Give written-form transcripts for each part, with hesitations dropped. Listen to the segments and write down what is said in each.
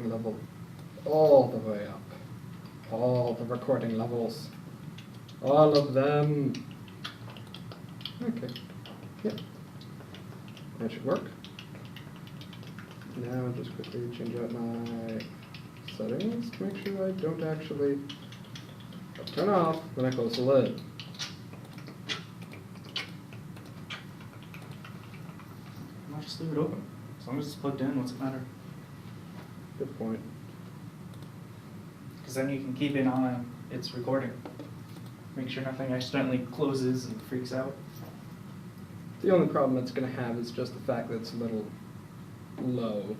level all the way up. All the recording levels. All of them. Okay. Yep. That should work. Now I'll just quickly change out my settings to make sure I don't actually turn off when I close the lid. I'll just leave it open. As long as it's plugged in, what's it matter? Good point. Because then you can keep it on its recording. Make sure nothing accidentally closes and freaks out. The only problem it's going to have is just the fact that it's a little low.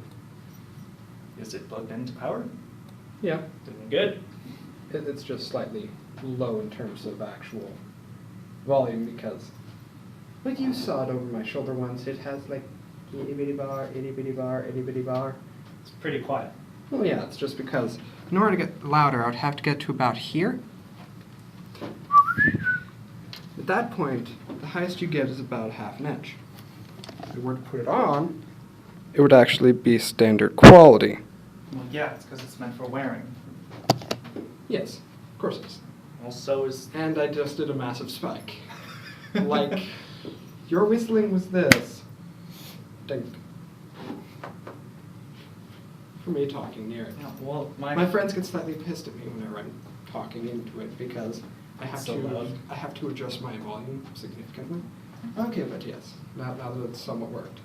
Is it plugged into power? Yeah. Doing good. It's just slightly low in terms of actual volume because, like you saw it over my shoulder once, it has like itty bitty bar, itty bitty bar, itty bitty bar. It's pretty quiet. Well, yeah, it's just because in order to get louder, I would have to get to about here. At that point, the highest you get is about half an inch. If we were to put it on, it would actually be standard quality. Well, yeah, it's because it's meant for wearing. Yes, of course it is. Well, so is... And I just did a massive spike. Like, your whistling was this. Ding. For me talking near it. Yeah, well, My friends get slightly pissed at me whenever I'm talking into it because I have So loud. I have to adjust my volume significantly. Okay, but yes, now that it's somewhat worked.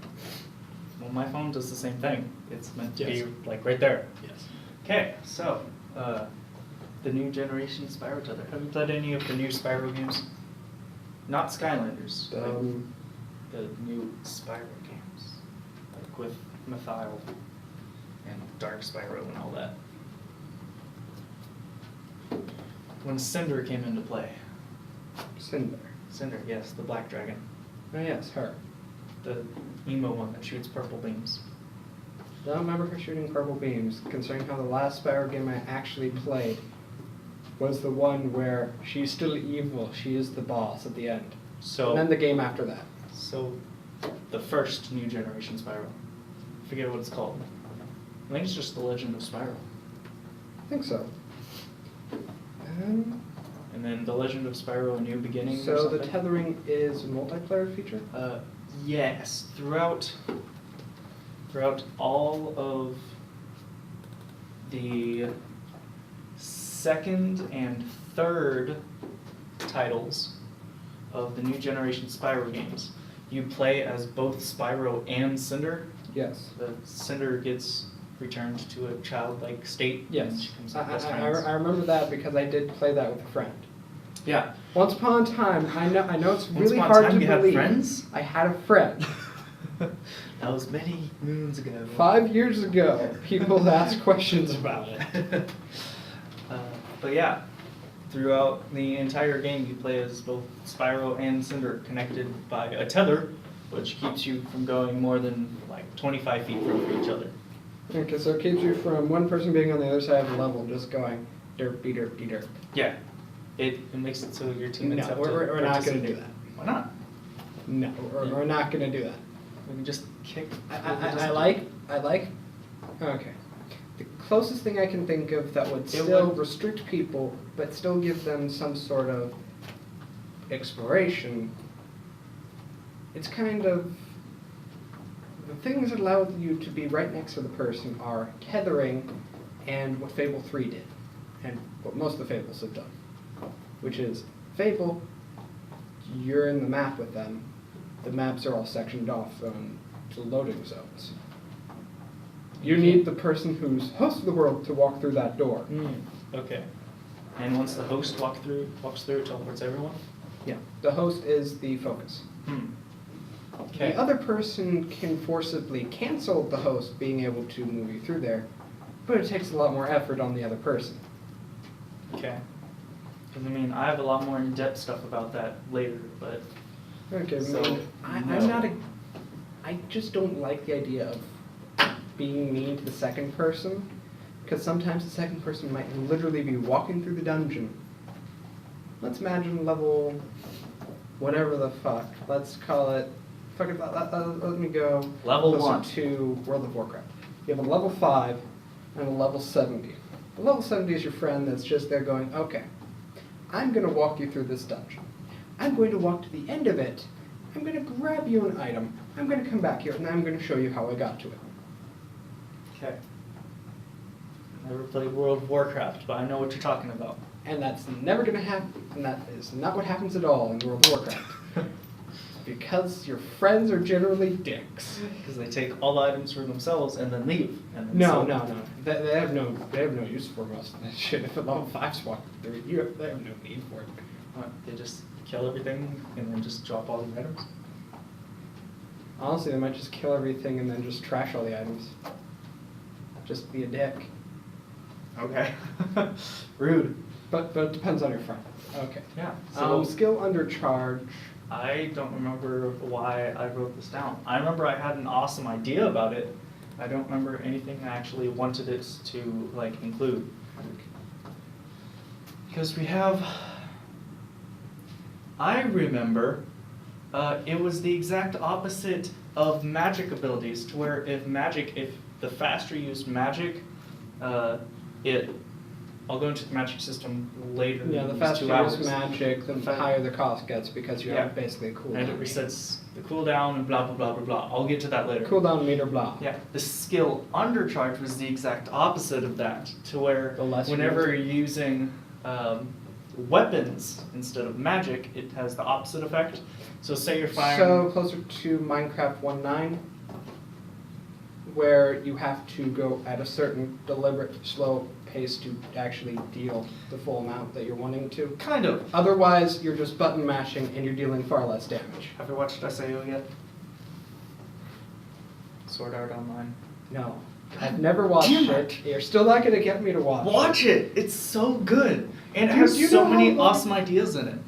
Well, my phone does the same thing. It's meant to Yes. be, like, right there. Yes. Okay, so, the new generation Spyro Tether. Have you played any of the new Spyro games? Not Skylanders. The new Spyro games. Like with Methyl and Dark Spyro and all that. When Cinder came into play. Cinder. Cinder, yes, the black dragon. Oh yes, her. The emo one that shoots purple beams. Don't remember her shooting purple beams, considering how the last Spyro game I actually played was the one where she's still evil, she is the boss at the end. So, And then the game after that. so the first new generation Spyro. I forget what it's called. I think it's just The Legend of Spyro. I think so. And then The Legend of Spyro: A New Beginning. or So the something. tethering is a multiplayer feature? Yes, throughout all of the second and third titles of the new generation Spyro games, you play as both Spyro and Cinder. Yes. The Cinder gets returned to a childlike state. And Yes. she comes I, out best I, friends. I remember that because I did play that with a friend. Yeah. Once upon a time, I know it's Once really upon a hard time to you had believe. friends? I had a friend. That was many moons ago. 5 years ago, people asked questions about it. But yeah, throughout the entire game you play as both Spyro and Cinder connected by a tether, which keeps you from going more than like 25 feet from each other. Okay, so it keeps you from one person being on the other side of the level, just going derpy derpy derp. Yeah, it makes it so your teammates No, have to we're not going to do participate. that. Why not? No, we're not going to do that. We can just kick. I like. Okay. The closest thing I can think of that would It still would- restrict people, but still give them some sort of exploration. It's kind of the things that allow you to be right next to the person are tethering, and what Fable 3 did, and what most of the Fables have done, which is Fable. You're in the map with them. The maps are all sectioned off to loading zones. You need the person who's host of the world to walk through that door. Okay. And once the host walks through, it teleports everyone? Yeah. The host is the focus. Okay. The other person can forcibly cancel the host being able to move you through there, but it takes a lot more effort on the other person. Okay. Because, I mean, I have a lot more in-depth stuff about that later, but... Okay, So, I'm no. not I just don't like the idea of being mean to the second person, because sometimes the second person might literally be walking through the dungeon. Let's imagine level whatever the fuck. Let's call it. Fuck it. Let me go. Level closer 1. to World of Warcraft. You have a level 5. and a level 70. The level 70 is your friend that's just there going, okay, I'm going to walk you through this dungeon. I'm going to walk to the end of it. I'm going to grab you an item. I'm going to come back here, and I'm going to show you how I got to it. Okay. Never played World of Warcraft, but I know what you're talking about. And that's never going to happen, and that is not what happens at all in World of Warcraft. Because your friends are generally dicks. Because they take all the items for themselves and then leave. And then No. They have no use for most of that shit. If a level 5's walking through it, they have no need for it. What, they just kill everything and then just drop all the items? Honestly, they might just kill everything and then just trash all the items. Just be a dick. Okay. Rude. But it depends on your friend. Okay. Yeah. Skill undercharge. I don't remember why I wrote this down. I remember I had an awesome idea about it. I don't remember anything I actually wanted it to like include. Because we have, I remember it was the exact opposite of magic abilities, to where if the faster you use magic, I'll go into the magic system later. Yeah, the in faster these you 2 use hours. magic, the higher the cost gets because you have basically a cooldown. And it resets the cooldown and blah blah blah blah blah. I'll get to that later. Cooldown meter blah. Yeah, the skill undercharge was the exact opposite of that, to where The less you whenever use. you're using weapons instead of magic, it has the opposite effect. So say you're firing. So closer to Minecraft 1.9, where you have to go at a certain deliberate, slow pace to actually deal the full amount that you're wanting to. Kind of. Otherwise, you're just button mashing and you're dealing far less damage. Have you watched SAO yet? Sword Art Online. No. I've never watched Damn it. You're still not going to get me to watch it. Watch it! It's so good! And it Dude, has you so know many how long- awesome ideas in it.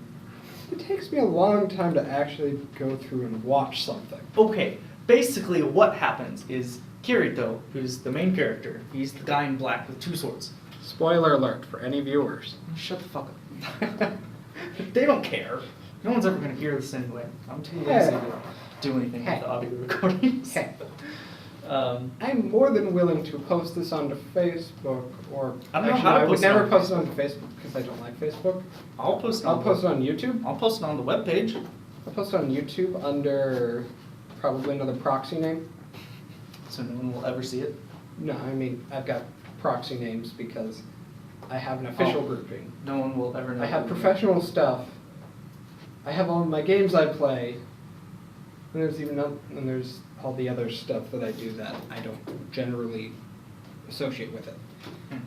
It takes me a long time to actually go through and watch something. Okay, basically what happens is Kirito, who's the main character, he's the guy in black with 2 swords. Spoiler alert for any viewers. Shut the fuck up. They don't care. No one's ever going to hear this anyway. I'm too lazy to do anything with the audio recordings. Hey. I'm more than willing to post this onto Facebook, or I don't know actually, how to I would post it never on post it onto Facebook because I don't like Facebook. I'll post it I'll post it on YouTube. I'll post it on the webpage. I'll post it on YouTube under probably another proxy name. So no one will ever see it. No, I mean I've got proxy names because I have an official Oh. grouping. No one will ever know. I have who you are. professional stuff. I have all my games I play. And there's all the other stuff that I do that I don't generally associate with it. Hmm.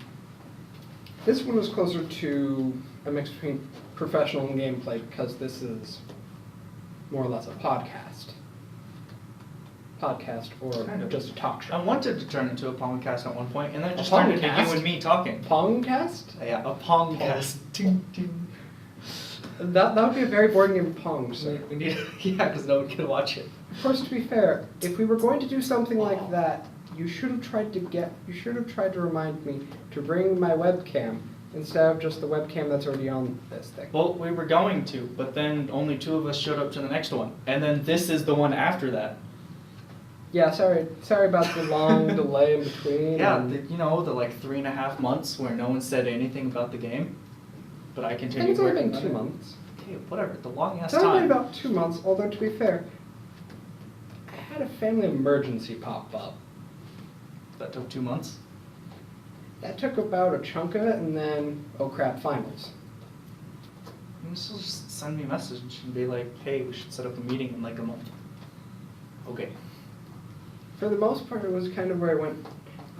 This one is closer to a mix between professional and gameplay because this is more or less a podcast. Podcast or Kind of. just a talk show. I wanted to turn into a podcast at one point, and then it A just turned into pongcast? you and me talking. Pongcast? Yeah, a pongcast. Ting, ting. That would be a very boring game of Pong, sir. We need, yeah, because no one can watch it. Of course, to be fair, if we were going to do something like that, you should have tried to remind me to bring my webcam instead of just the webcam that's already on this thing. Well, we were going to, but then only 2 of us showed up to the next one, and then this is the one after that. Yeah, sorry about the long delay in between. Yeah, and- the like 3.5 months where no one said anything about the game, but I I think continued it's only working been on 2 it. months. Okay, whatever, the long ass It's only time. been about 2 months, although to be fair, I had a family emergency pop up. That took 2 months. That took about a chunk of it, and then, oh crap, finals. You just send me a message and be like, hey, we should set up a meeting in like a month. Okay. For the most part, it was kind of where I went,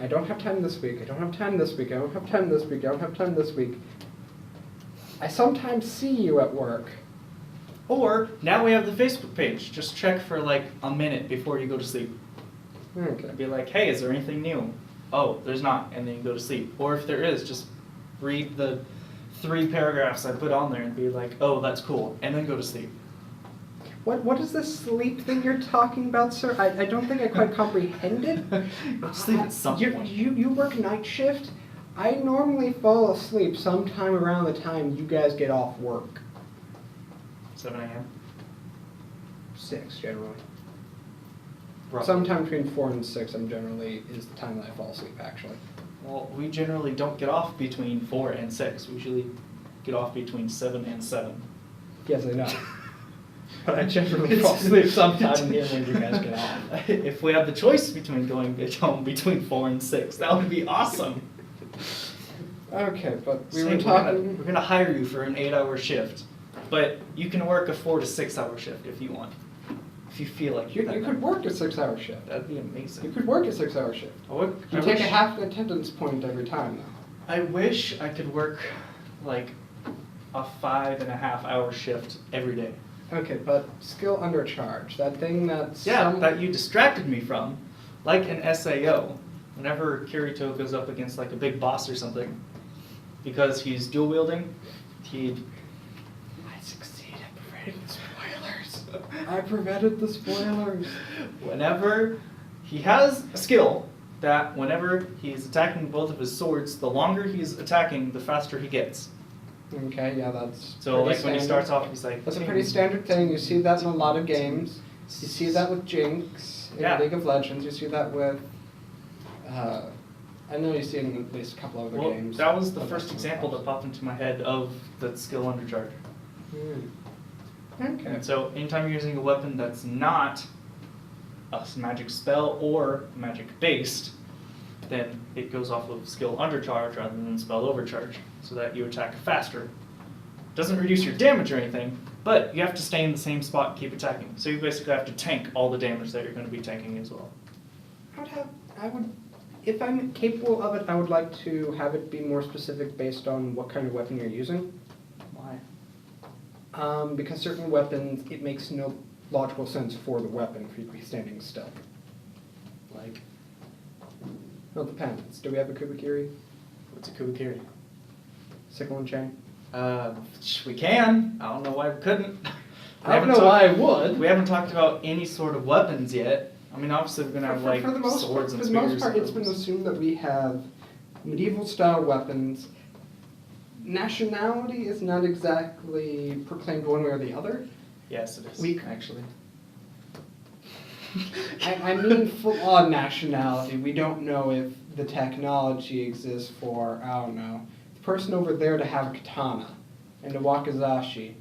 I don't have time this week, I don't have time this week, I don't have time this week, I don't have time this week. I sometimes see you at work. Or, now we have the Facebook page. Just check for like a minute before you go to sleep. Okay. Be like, hey, is there anything new? Oh, there's not, and then you go to sleep. Or if there is, just read the 3 paragraphs I put on there and be like, oh, that's cool, and then go to sleep. What is this sleep thing you're talking about, sir? I don't think I quite comprehended. Go to sleep at some point. You work night shift? I normally fall asleep sometime around the time you guys get off work. 7 a.m. 6 generally. Roughly. Sometime between 4 and 6 is the time that I fall asleep actually. Well, we generally don't get off between 4 and 6. We usually get off between 7 and 7. Yes, I know. But I generally fall asleep sometime here when you guys get off. If we had the choice between going home between 4 and 6, that would be awesome. Okay, but we Say, were talking. We're gonna hire you for an 8-hour shift, but you can work a 4 to 6 hour shift if you want. If you feel like You could work a 6-hour shift. That'd be amazing. You could work a 6-hour shift. You take wish, a half an attendance point every time, though. I wish I could work like a 5.5 hour shift every day. Okay, but skill undercharge, that thing that's... That you distracted me from, like an SAO. Whenever Kirito goes up against like a big boss or something, because he's dual wielding, I succeed at preventing the spoilers. I prevented the spoilers. Whenever he has a skill that whenever he's attacking both of his swords, the longer he's attacking, the faster he gets. Okay, yeah, that's So like standard. when he starts off, he's like... That's a pretty standard thing. You see that in a lot of games. You see that with Jinx in Yeah. League of Legends. You see that with... I know you see it in at least a couple other Well, games. that was the first example that popped into my head of that skill undercharge. Okay. And so anytime you're using a weapon that's not a magic spell or magic based, then it goes off of skill undercharge rather than spell overcharge, so that you attack faster. Doesn't reduce your damage or anything, but you have to stay in the same spot and keep attacking. So you basically have to tank all the damage that you're going to be tanking as well. If I'm capable of it, I would like to have it be more specific based on what kind of weapon you're using. Why? Because certain weapons, it makes no logical sense for the weapon for you to be standing still. Like, Well, it depends. Do we have a Kubikiri? what's a Kubikiri? Sickle and chain? We can. I don't know why we couldn't. I don't know why I would. We haven't talked about any sort of weapons yet. I mean, obviously we're gonna have like for the most swords and for the spears. most part, and it's been those. assumed that we have medieval-style weapons. Nationality is not exactly proclaimed one way or the other. Yes, it is. Actually. I mean full-on nationality. We don't know if the technology exists for, I don't know, the person over there to have a katana and a wakizashi,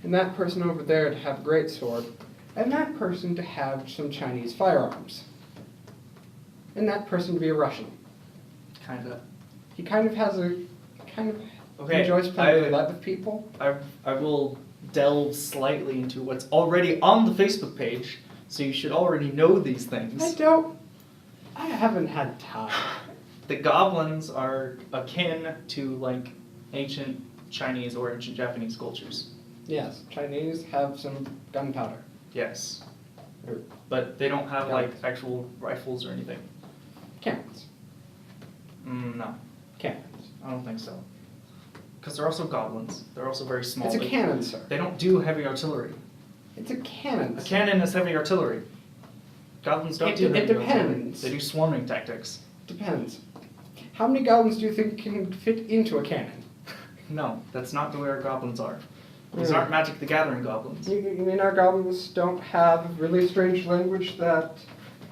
and that person over there to have a greatsword, and that person to have some Chinese firearms, and that person to be a Russian. Kinda. He kind of Okay, enjoys playing roulette with people. I will delve slightly into what's already on the Facebook page, so you should already know these things. I haven't had time. The goblins are akin to like ancient Chinese or ancient Japanese cultures. Yes, Chinese have some gunpowder. Yes. Or But they don't have like Guns. actual rifles or anything. cannons. No, Cannons. I don't think so. Because they're also goblins. They're also very small. It's a cannon, sir. They don't do heavy artillery. It's a cannon. A sir. cannon is heavy artillery. Goblins don't do It heavy artillery. depends. They do swarming tactics. Depends. How many goblins do you think can fit into a cannon? No, that's not the way our goblins are. These Mm. aren't Magic the Gathering goblins. You mean our goblins don't have really strange language that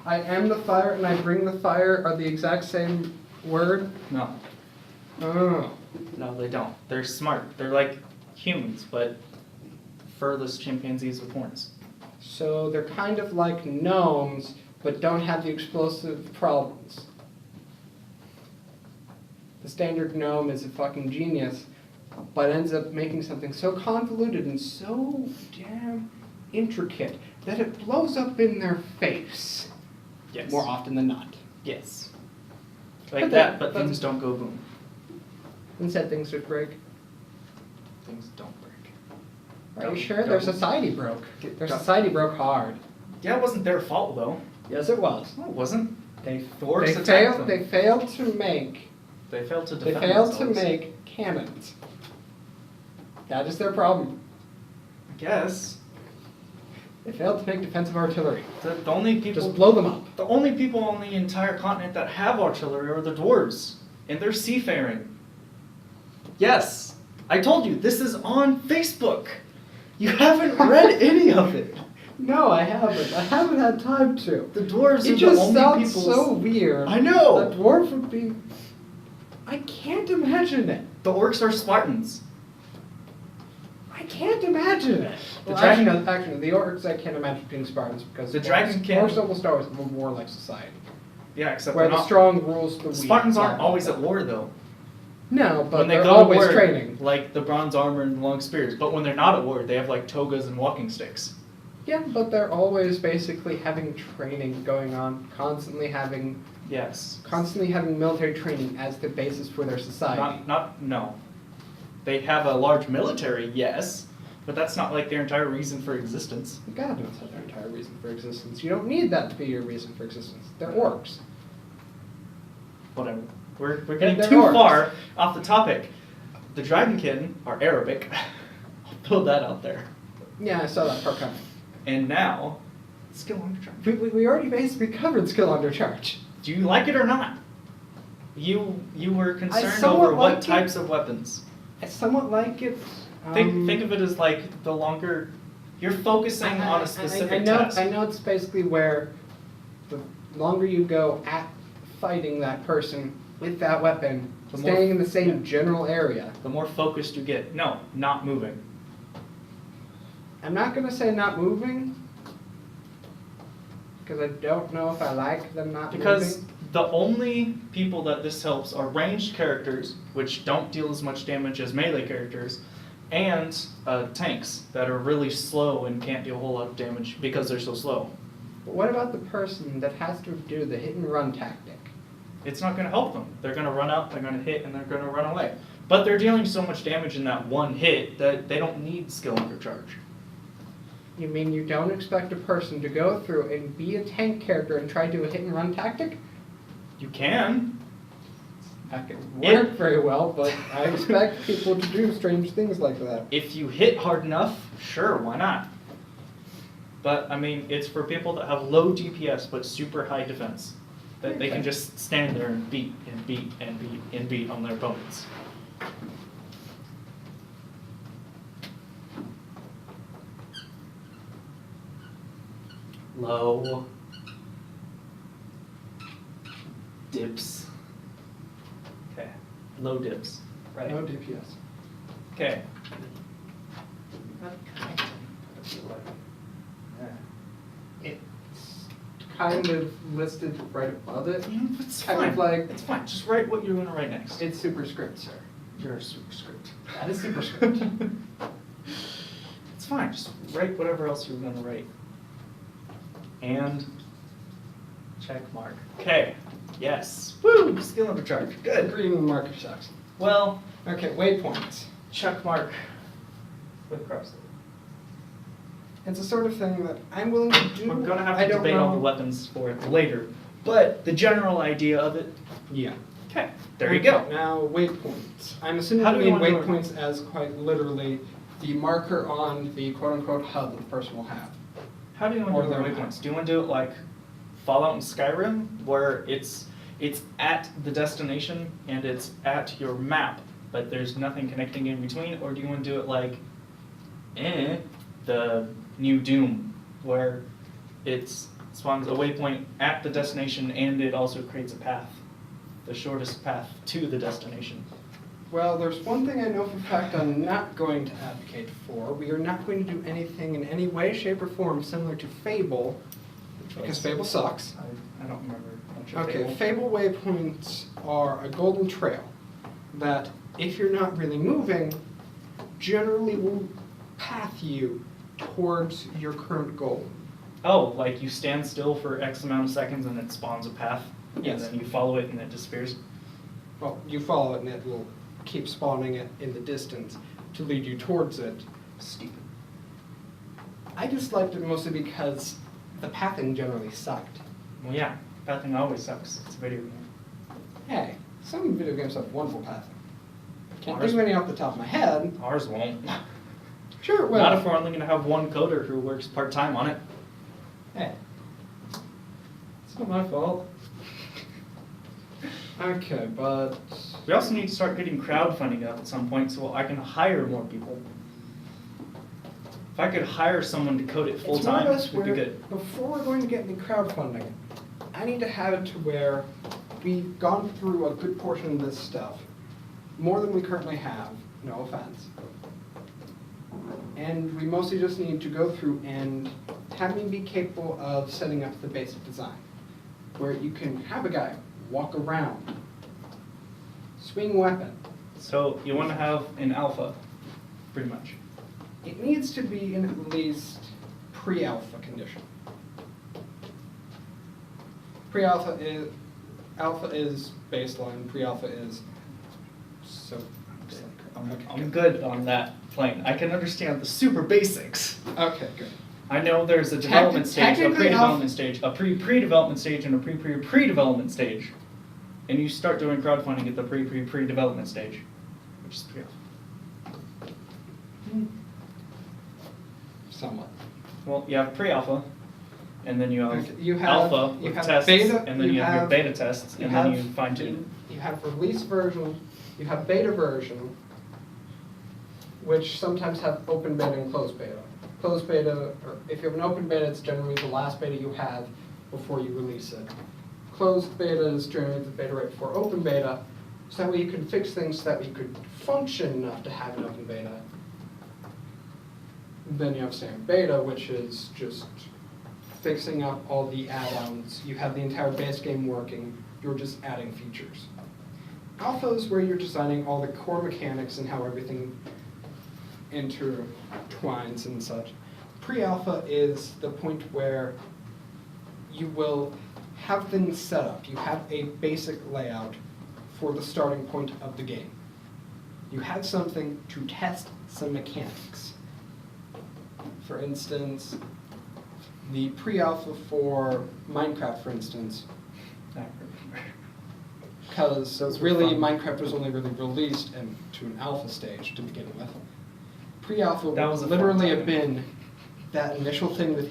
I am the fire and I bring the fire are the exact same word? No. Oh. No, they don't. They're smart. They're like humans, but furless chimpanzees with horns. So they're kind of like gnomes, but don't have the explosive problems. The standard gnome is a fucking genius, but ends up making something so convoluted and so damn intricate that it blows up in their face. Yes. More often than not. Yes. Like But that, that- but things don't go boom. Instead, things just break. Things don't break. Are you Go- sure? go. Their society broke. Their Go. society broke hard. Yeah, it wasn't their fault though. Yes, it was. No, it wasn't. They Dwarves they attacked failed. them. They failed to make. They failed to They defend failed to themselves. make cannons. That is their problem. I guess. They failed to make defensive artillery. The only people. Just blow them up. The only people on the entire continent that have artillery are the dwarves, and they're seafaring. Yes, I told you this is on Facebook. You haven't read any of it. No, I haven't. I haven't had time to. The dwarves It are just the only sounds people. so weird. I know. A dwarf would be. I can't imagine it. The orcs are Spartans. I can't imagine it. The Well, dragon- actually, the orcs I can't imagine being Spartans because The dragon king- Orcs almost always live a warlike society Yeah, except where they're the not. strong rules the weak. Spartans blah, aren't blah, always blah. at war though. No, but When they they're go to always war, training. like the bronze armor and long spears. But when they're not at war, they have like togas and walking sticks. Yeah, but they're always basically having training going on, constantly having Yes. military training as the basis for their society. No. They have a large military, yes, but that's not like their entire reason for existence. God knows how their entire reason for existence. You don't need that to be your reason for existence. They're orcs. Whatever. We're getting they're too orcs. far off the topic. The Dragonkin are Arabic. I'll throw that out there. Yeah, I saw that part coming. And now, skill undercharge. We already basically covered skill undercharge. Do you like it or not? You were concerned somewhat over what like it. types of weapons. I somewhat like it. Think of it as like the longer you're focusing on a specific task. I know it's basically where the longer you go at fighting that person with that weapon, The more- staying in the same general area. The more focused you get. No, not moving. I'm not going to say not moving, because I don't know if I like them not Because moving. the only people that this helps are ranged characters, which don't deal as much damage as melee characters, and tanks that are really slow and can't deal a whole lot of damage because they're so slow. But what about the person that has to do the hit and run tactic? It's not going to help them. They're going to run out, they're going to hit, and they're going to run away. But they're dealing so much damage in that one hit that they don't need skill undercharge. You mean you don't expect a person to go through and be a tank character and try to do a hit and run tactic? You can. That can work very well, but I expect people to do strange things like that. If you hit hard enough, sure, why not? But, I mean, it's for people that have low DPS but super high defense. That they can Okay. just stand there and beat and beat and beat and beat on their opponents. Low dips. Okay, low dips. Right. No DPS. Okay. It's kind of listed right above it. It's Kind fine. of like- It's fine. Just write what you're gonna write next. It's superscript, sir. You're a superscript. That is superscript. It's fine. Just write whatever else you're gonna write. And check mark. Okay. Yes. Woo! Skill undercharge. Good. Green marker sucks. Well, Okay, waypoints. check mark with cross. It's a sort of thing that I'm willing to do. We're gonna have I to don't debate know. on the weapons for it later, but the general idea of it. Yeah. Okay. There you go. Now, waypoints. I'm assuming How you do we mean wanna do it? waypoints as quite literally the marker on the quote-unquote hub that the person will have. How do you want Or to do the their waypoints? Do you want to do it like Fallout and Skyrim, where it's at the destination and it's at your map, but there's nothing connecting in between? Or do you want to do it like the new Doom, where it spawns a waypoint at the destination and it also creates a path, the shortest path to the destination? Well, there's one thing I know for a fact I'm not going to advocate for. We are not going to do anything in any way, shape, or form similar to Fable, because Fable sucks. I don't remember much of Okay, Fable. Fable waypoints are a golden trail that, if you're not really moving, generally will path you towards your current goal. Oh, like you stand still for X amount of seconds and it spawns a path? Yes. And then you follow it and it disappears? Well, you follow it and it will keep spawning it in the distance to lead you towards it. Stupid. I disliked it mostly because the pathing generally sucked. Well, yeah, pathing always sucks. It's a video game. Hey, some video games have wonderful pathing. Can't Ours- think of any off the top of my head. Ours won't. Sure, well, Not if we're only going to have one coder who works part-time on it. hey, it's not my fault. Okay, but We also need to start getting crowdfunding up at some point so I can hire more people. If I could hire someone to code it it's more full-time, or less it'd be where, good. before we're going to get any crowdfunding, I need to have it to where we've gone through a good portion of this stuff, more than we currently have, no offense. And we mostly just need to go through and have me be capable of setting up the basic design, where you can have a guy walk around, swing weapon. So you want to have an alpha, pretty much. It needs to be in at least pre-alpha condition. Pre-alpha is, alpha is baseline, pre-alpha is, so, I'm good on that plane. I can understand the super basics. Okay, good. I know there's a development stage, a technically pre-development stage, a pre-development stage, and a pre-pre-pre-development stage. And you start doing crowdfunding at the pre-pre-pre-development stage, which is pre-alpha. Somewhat. Well, you have pre-alpha, and then you have, have alpha with tests, beta, and then you have your beta tests, and then you fine-tune. You have release version, you have beta version, which sometimes have open beta and closed beta. Closed beta, or if you have an open beta, it's generally the last beta you have before you release it. Closed beta is generally the beta right before open beta, so that way you can fix things so that you could function enough to have an open beta. Then you have standard beta, which is just fixing up all the add-ons. You have the entire base game working, you're just adding features. Alpha is where you're designing all the core mechanics and how everything intertwines and such. Pre-alpha is the point where you will have things set up. You have a basic layout for the starting point of the game. You have something to test some mechanics. For instance, the pre-alpha for Minecraft, for instance, because really Minecraft was only really released to an alpha stage to begin with. Pre-alpha would literally have been that initial thing that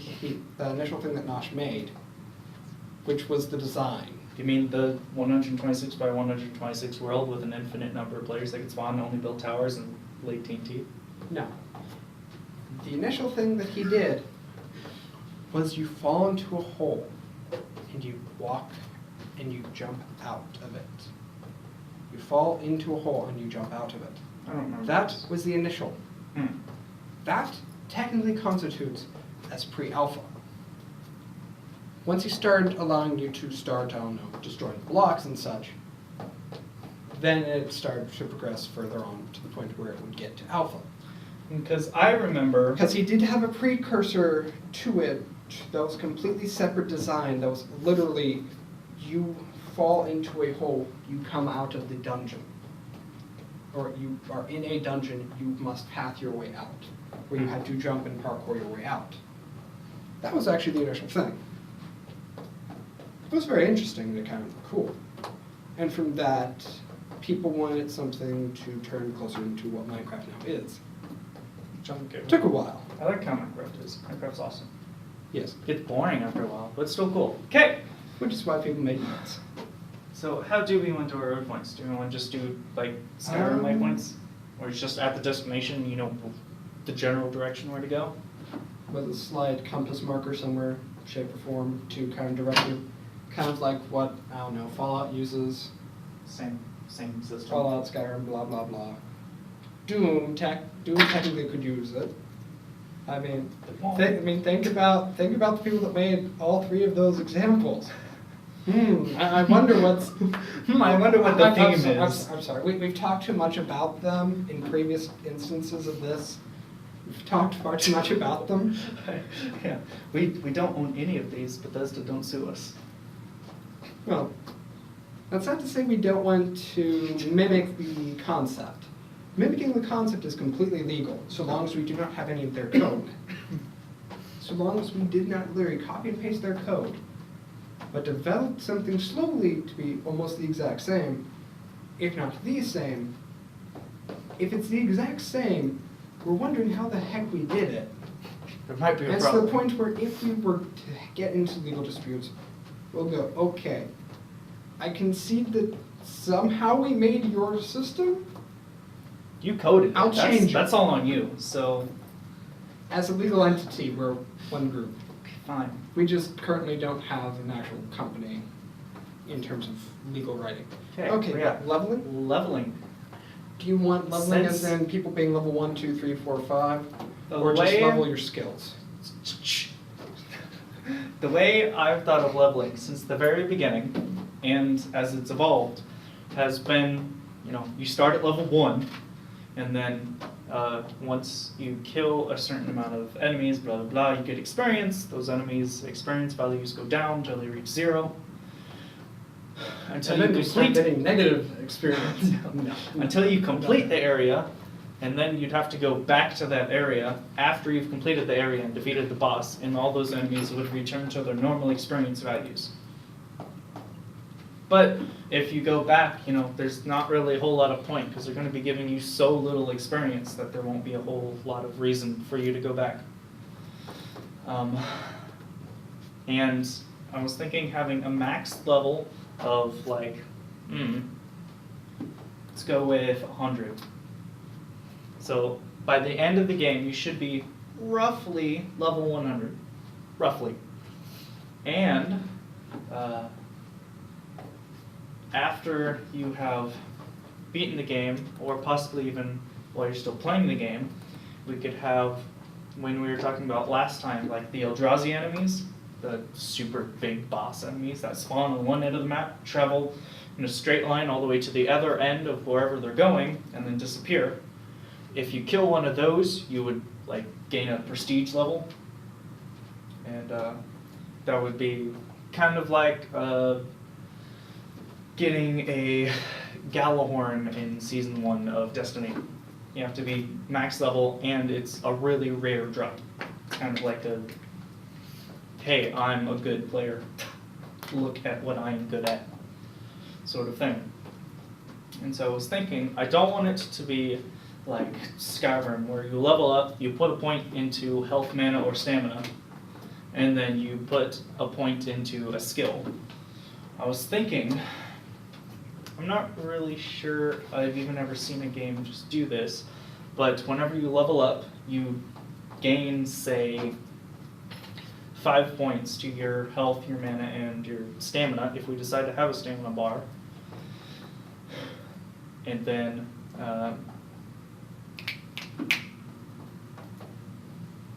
Nosh made, which was the design. You mean the 126 by 126 world with an infinite number of players that could spawn and only build towers and late TNT? No. The initial thing that he did was you fall into a hole and you walk and you jump out of it. You fall into a hole and you jump out of it. I don't remember. That was the initial. Hmm. That technically constitutes as pre-alpha. Once he started allowing you to start, I don't know, destroying blocks and such, then it started to progress further on to the point where it would get to alpha. Because I remember... Because he did have a precursor to it that was completely separate design, that was literally, you fall into a hole, you come out of the dungeon. Or you are in a dungeon, you must path your way out, where you had to jump and parkour your way out. That was actually the initial thing. It was very interesting and kind of cool. And from that, people wanted something to turn closer into what Minecraft now is. It took a while. I like how Minecraft is. Minecraft's awesome. Yes. It's boring after a while, but it's still cool. Okay! Which is why people made mods. So how do we want to our road points? Do we want to just do like Skyrim waypoints? Or it's just at the destination, you know, the general direction where to go? With a slide compass marker somewhere, shape or form, to kind of direct you. Kind of like what, I don't know, Fallout uses. Same system. Fallout, Skyrim, blah, blah, blah. Doom technically could use it. I mean, think about the people that made all three of those examples. I wonder what's. I wonder what the theme is. I'm sorry. We've talked too much about them in previous instances of this. We've talked far too much about them. Yeah, we don't own any of these. Bethesda don't sue us. Well, that's not to say we don't want to mimic the concept. Mimicking the concept is completely legal, so long as we do not have any of their code. So long as we did not literally copy and paste their code, but developed something slowly to be almost the exact same, if not the same. If it's the exact same, we're wondering how the heck we did it. There might be a And problem. to the point where if we were to get into legal disputes, we'll go, okay, I concede that somehow we made your system. You coded it. I'll change it. That's all on you, so... As a legal entity, we're one group. Fine. We just currently don't have an actual company in terms of legal writing. Okay, yeah. Leveling? Leveling. Do you want leveling as Since- in people being level 1, 2, 3, 4, 5? The Or just way- level your skills? The way I've thought of leveling since the very beginning, and as it's evolved, has been, you start at level 1, and then once you kill a certain amount of enemies, blah, blah, blah, you get experience. Those enemies' experience values go down until they reach 0. Until And you then you start complete getting negative experience. No. until you complete the area, and then you'd have to go back to that area after you've completed the area and defeated the boss, and all those enemies would return to their normal experience values. But if you go back, there's not really a whole lot of point, because they're going to be giving you so little experience that there won't be a whole lot of reason for you to go back. And I was thinking having a max level of let's go with 100. So by the end of the game, you should be roughly level 100, roughly. And after you have beaten the game, or possibly even while you're still playing the game, we could have, when we were talking about last time, like the Eldrazi enemies, the super big boss enemies that spawn on one end of the map, travel in a straight line all the way to the other end of wherever they're going, and then disappear. If you kill one of those, you would gain a prestige level, and that would be kind of like getting a Galahorn in Season 1 of Destiny. You have to be max level, and it's a really rare drop. It's kind of like a, hey, I'm a good player, look at what I'm good at, sort of thing. And so I was thinking, I don't want it to be like Skyrim, where you level up, you put a point into health, mana, or stamina, and then you put a point into a skill. I was thinking, I'm not really sure I've even ever seen a game just do this, but whenever you level up, you gain, say, 5 points to your health, your mana, and your stamina, if we decide to have a stamina bar. And then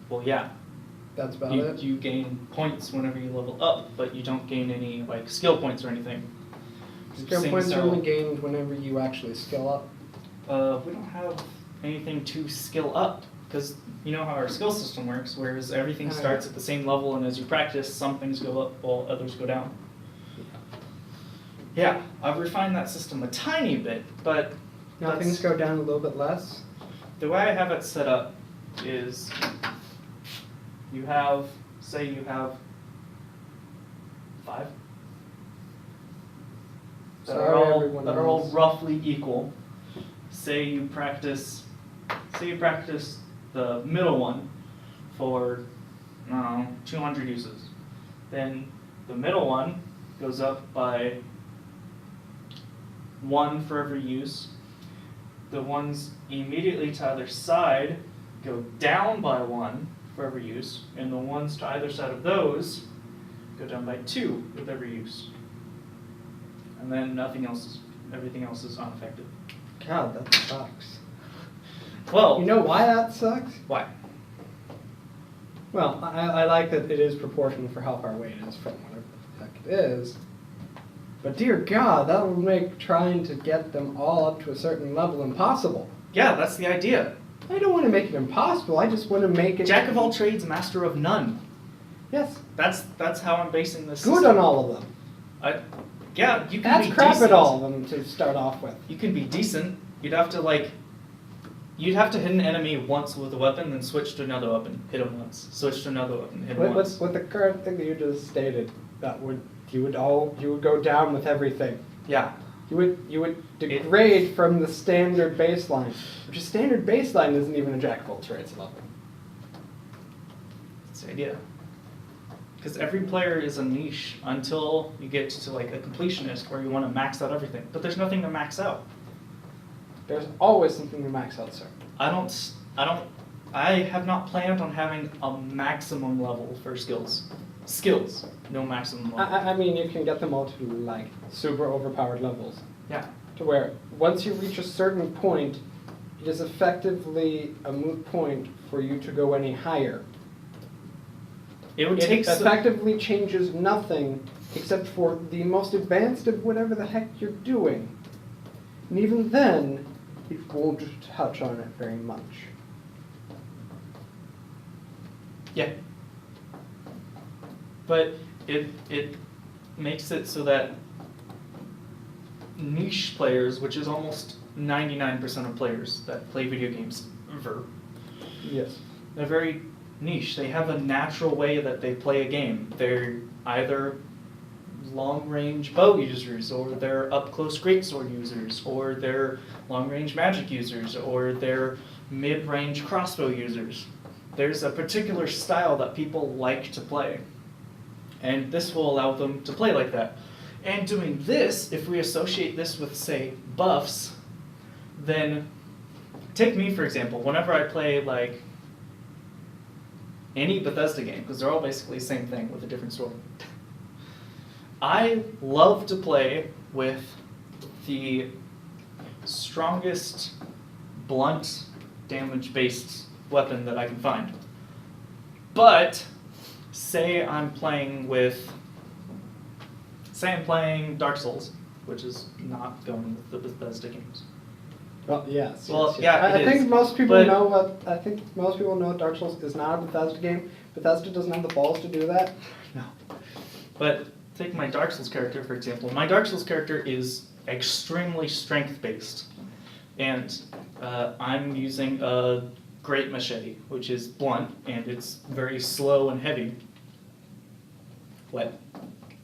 well, yeah. That's about it? You gain points whenever you level up, but you don't gain any skill points or anything. Skill points are only gained whenever you actually skill up. We don't have anything to skill up, because you know how our skill system works, whereas everything starts at the same level, and as you practice, some things go up while others go down. Yeah, I've refined that system a tiny bit, but Now things go down a little bit less? the way I have it set up is you have, say you have 5 that are all roughly equal. Say you practice the middle one for 200 uses. Then the middle one goes up by 1 for every use. The ones immediately to either side go down by 1 for every use, and the ones to either side of those go down by 2 with every use. And then everything else is unaffected. God, that sucks. Well, You know why that sucks? why? Well, I like that it is proportional for how far away it is from whatever the heck it is. But dear God, that will make trying to get them all up to a certain level impossible. Yeah, that's the idea. I don't want to make it impossible, I just want to make it... Jack of all trades, master of none. Yes. That's how I'm basing this Good system. on all of them. Yeah, you can That's be crap decent. at all of them to start off with. You can be decent. You'd have to hit an enemy once with a weapon, then switch to another weapon, hit him once, switch to another weapon, hit him once. With the current thing that you just stated, you would go down with everything. Yeah. You would degrade from the standard baseline, which a standard baseline isn't even a jack of all trades level. That's the idea. Because every player is a niche until you get to a completionist where you want to max out everything. But there's nothing to max out. There's always something to max out, sir. I have not planned on having a maximum level for skills. skills, no maximum level. I mean, you can get them all to like super overpowered levels. Yeah. To where once you reach a certain point, it is effectively a moot point for you to go any higher. It would It take effectively changes nothing except for the most advanced of whatever the heck you're doing. And even then, it won't touch on it very much. Yeah. But it makes it so that niche players, which is almost 99% of players that play video games ever, Yes. they're very niche. They have a natural way that they play a game. They're either long-range bow users, or they're up-close greatsword users, or they're long-range magic users, or they're mid-range crossbow users. There's a particular style that people like to play, and this will allow them to play like that. And doing this, if we associate this with, say, buffs, then take me for example. Whenever I play like any Bethesda game, because they're all basically the same thing with a different story, I love to play with the strongest blunt damage-based weapon that I can find. But say I'm playing Dark Souls, which is not going with the Bethesda games. Well, yes. Well, yes, yes. yeah, I it think is. most people But- know what. I think most people know Dark Souls is not a Bethesda game. Bethesda doesn't have the balls to do that. No. But take my Dark Souls character, for example. My Dark Souls character is extremely strength-based. And I'm using a great machete, which is blunt, and it's very slow and heavy. What?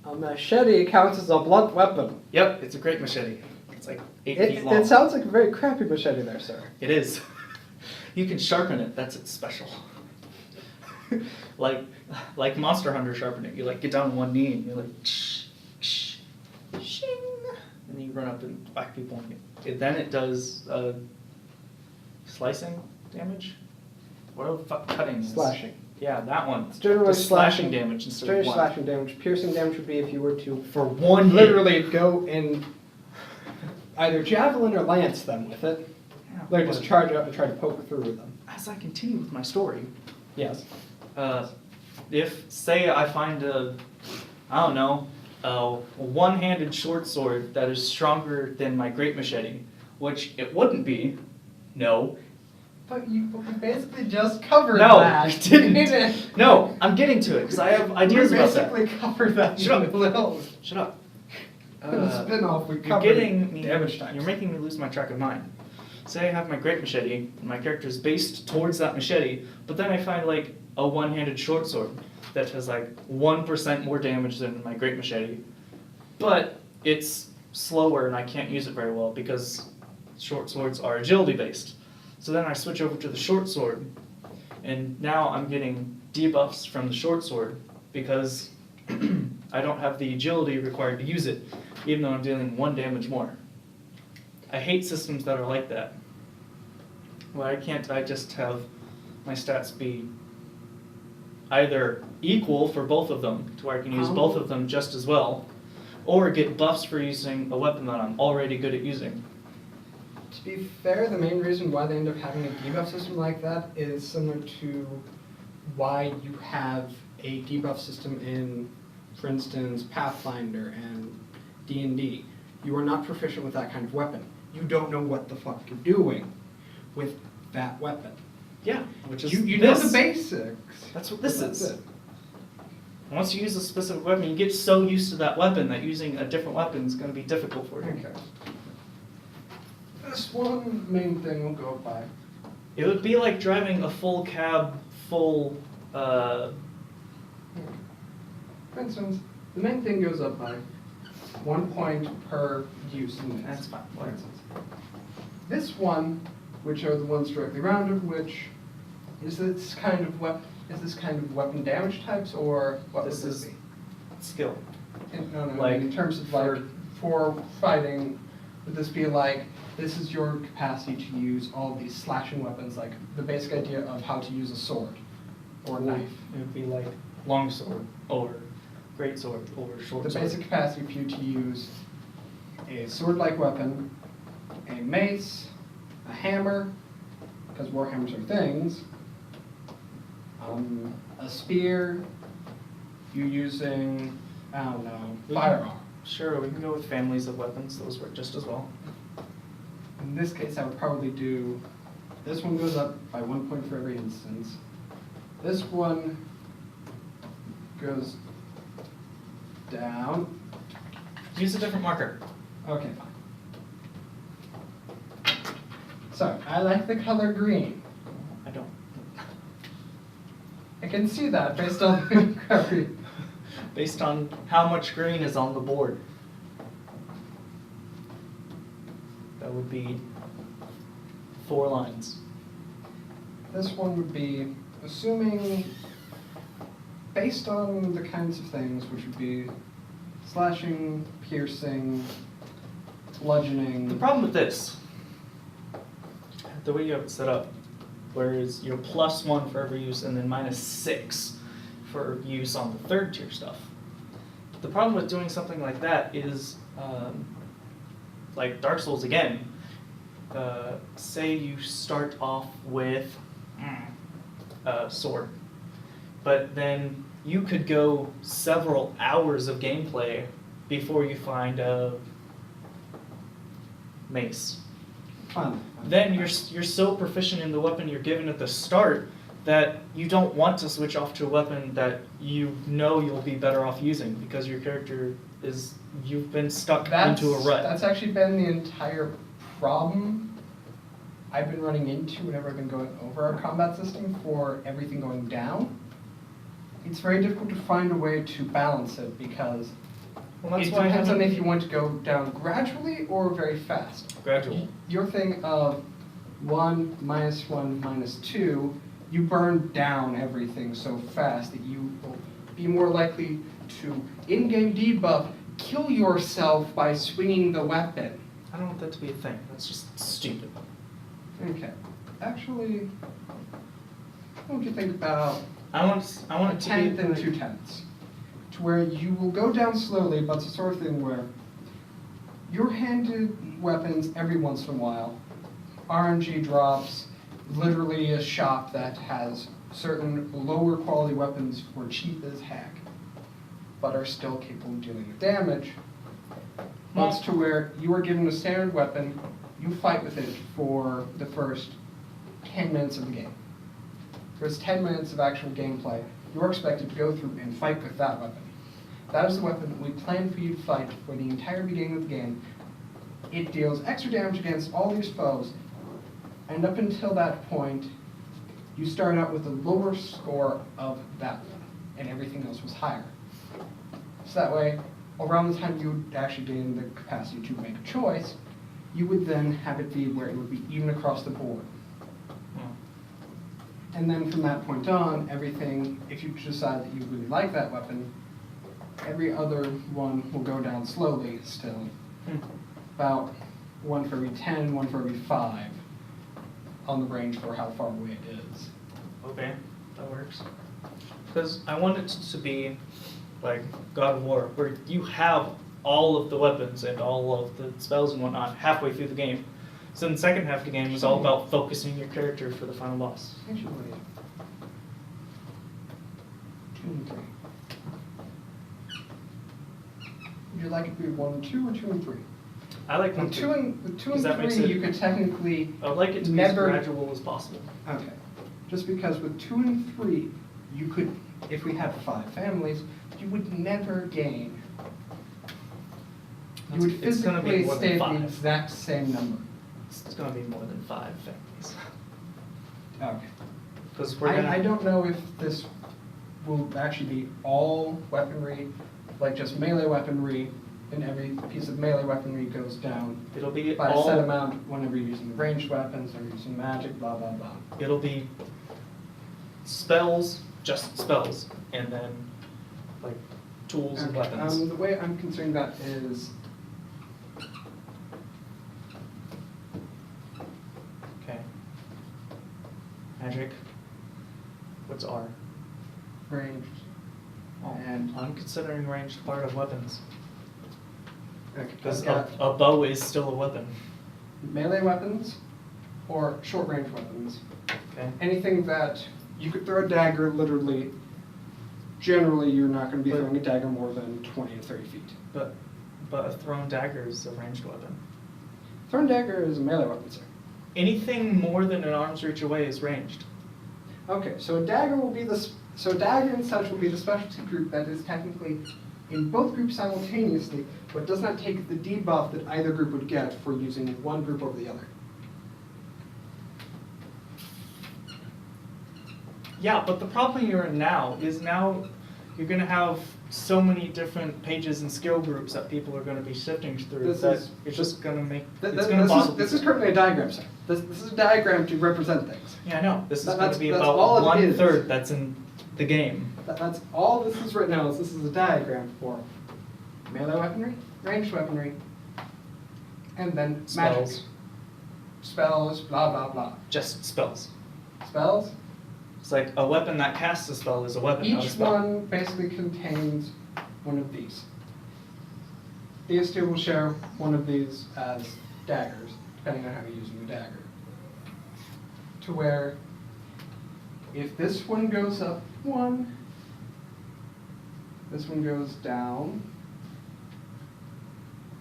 A machete counts as a blunt weapon. Yep, it's a great machete. It's like 8 feet long. It sounds like a very crappy machete there, sir. It is. You can sharpen it. That's its special. like Monster Hunter sharpening. You like get down on one knee and you're like shh, shh, shing, and you run up and whack people. Then it does slicing damage. What the fuck cutting is? Slashing. Yeah, that one. It's generally Just slashing damage instead of Straight one. slashing damage. Piercing damage would be if you were to For one hit. literally go and either javelin or lance them with it. Yeah, Like just but charge up and try to poke through with them. as I continue with my story, Yes. if, say, I find a one-handed short sword that is stronger than my great machete, which it wouldn't be, no. But you basically just covered No, that. you didn't. No, I'm getting to it, because I have ideas about that. We basically covered that. Shut up. in the little Shut up. in the spin-off, we You're covered getting me, damage types. you're making me lose my track of mind. Say I have my great machete, and my character is based towards that machete, but then I find like a one-handed short sword that has like 1% more damage than my great machete, but it's slower and I can't use it very well because short swords are agility based. So then I switch over to the short sword, and now I'm getting debuffs from the short sword because I don't have the agility required to use it, even though I'm dealing 1 damage more. I hate systems that are like that. Why can't I just have my stats be either equal for both of them, to where I can use both of them just as well, or get buffs for using a weapon that I'm already good at using? To be fair, the main reason why they end up having a debuff system like that is similar to why you have a debuff system in, for instance, Pathfinder and D&D. You are not proficient with that kind of weapon. You don't know what the fuck you're doing with that weapon. Yeah, which is You know this. the basics. That's what this That's is. it. Once you use a specific weapon, you get so used to that weapon that using a different weapon is going to be difficult for you. Okay. This one main thing will go by. It would be like driving a full cab, full. For instance, the main thing goes up by 1 point per use in That's fine. For instance. This one, which are the ones directly around it, which is this kind of weapon damage types, or what This would is this be? skill. No, like, in terms of like for fighting, would this be like this is your capacity to use all these slashing weapons, like the basic idea of how to use a sword or a knife? It would be like long sword or great sword or short The sword. basic capacity for you to use a sword-like weapon, a mace, a hammer, because warhammers are things, a spear, you using, I don't know, firearm. Sure, we can go with families of weapons. Those work just as well. In this case, I would probably do, this one goes up by 1 point for every instance. This one goes down. Use a different marker. Okay, fine. So, I like the color green. I don't. I can see that based on the graphic. Based on how much green is on the board. That would be 4 lines. This one would be, assuming, based on the kinds of things, which would be slashing, piercing, bludgeoning. The problem with this, the way you have it set up, whereas you're +1 for every use and then -6 for use on the 3rd tier stuff. The problem with doing something like that is, like Dark Souls again, say you start off with a sword, but then you could go several hours of gameplay before you find a mace. Fun. Then you're so proficient in the weapon you're given at the start that you don't want to switch off to a weapon that you know you'll be better off using because your character is, you've been stuck into a rut. That's actually been the entire problem I've been running into whenever I've been going over our combat system for everything going down. It's very difficult to find a way to balance it because Well, that's it why I depends on haven't- if you want to go down gradually or very fast. Gradual. Your thing of 1, -1, -2, you burn down everything so fast that you will be more likely to, in-game debuff, kill yourself by swinging the weapon. I don't want that to be a thing. That's just stupid. Okay. Actually, what would you think about I want it to be 10th and like- 2/10ths? To where you will go down slowly, but it's the sort of thing where you're handed weapons every once in a while. RNG drops, literally a shop that has certain lower quality weapons for cheap as heck, but are still capable of dealing damage. Once to where you are given a standard weapon, you fight with it for the first 10 minutes of the game. There's 10 minutes of actual gameplay. You're expected to go through and fight with that weapon. That is the weapon that we plan for you to fight for the entire beginning of the game. It deals extra damage against all these foes, and up until that point, you start out with a lower score of that one, and everything else was higher. So that way, around the time you would actually gain the capacity to make a choice, you would then have it be where it would be even across the board. And then from that point on, everything, if you decide that you really like that weapon, every other one will go down slowly still. About 1 for every 10, 1 for every 5 on the range for how far away it is. Okay, that works. Because I want it to be like God of War, where you have all of the weapons and all of the spells and whatnot halfway through the game. So in the second half of the game is all about focusing your character for the final boss. Actually, 2 and 3. Would you like it to be 1 and 2 or 2 and 3? I like With 2 and, with 2 and Because that makes 3, it- you could technically I would like it to be never- as gradual as possible. Okay. Just because with 2 and 3, you could, if we have 5 families, you would never gain. You would It's gonna be physically more than stay at the 5. exact same number. It's going to be more than 5 families. Okay. Because we're gonna. I don't know if this will actually be all weaponry, like just melee weaponry, and every piece of melee weaponry goes down It'll be by a all. set amount whenever you're using ranged weapons or using magic, blah, blah, blah. It'll be spells, just spells, and then like tools and Okay, weapons. the way I'm considering that is Okay. Magic. What's R? ranged, I'm considering ranged part of weapons. Because Okay. a bow is still a weapon. Melee weapons or short range weapons. Okay. Anything that you could throw a dagger literally. Generally, you're not going to be throwing a dagger more than 20 to 30 feet. But a thrown dagger is a ranged weapon. Thrown dagger is a melee weapon, sir. Anything more than an arm's reach away is ranged. Okay, so a dagger will be so dagger and such will be the specialty group that is technically in both groups simultaneously, but does not take the debuff that either group would get for using one group over the other. Yeah, but the problem you're in now is you're going to have so many different pages and skill groups that people are going to be sifting through it's just going to make This is currently a diagram, sir. This is a diagram to represent things. Yeah, I know. This is going That's to be all about it is. 1/3 that's in the game. That's all this is right now. This is a diagram for melee weaponry, ranged weaponry, and then magic. Spells, blah blah blah. Just spells. Spells. It's like a weapon that casts a spell is a weapon, not a Each spell. one basically contains one of these. These two will share one of these as daggers, depending on how you're using the dagger. To where, if this one goes up one, this one goes down.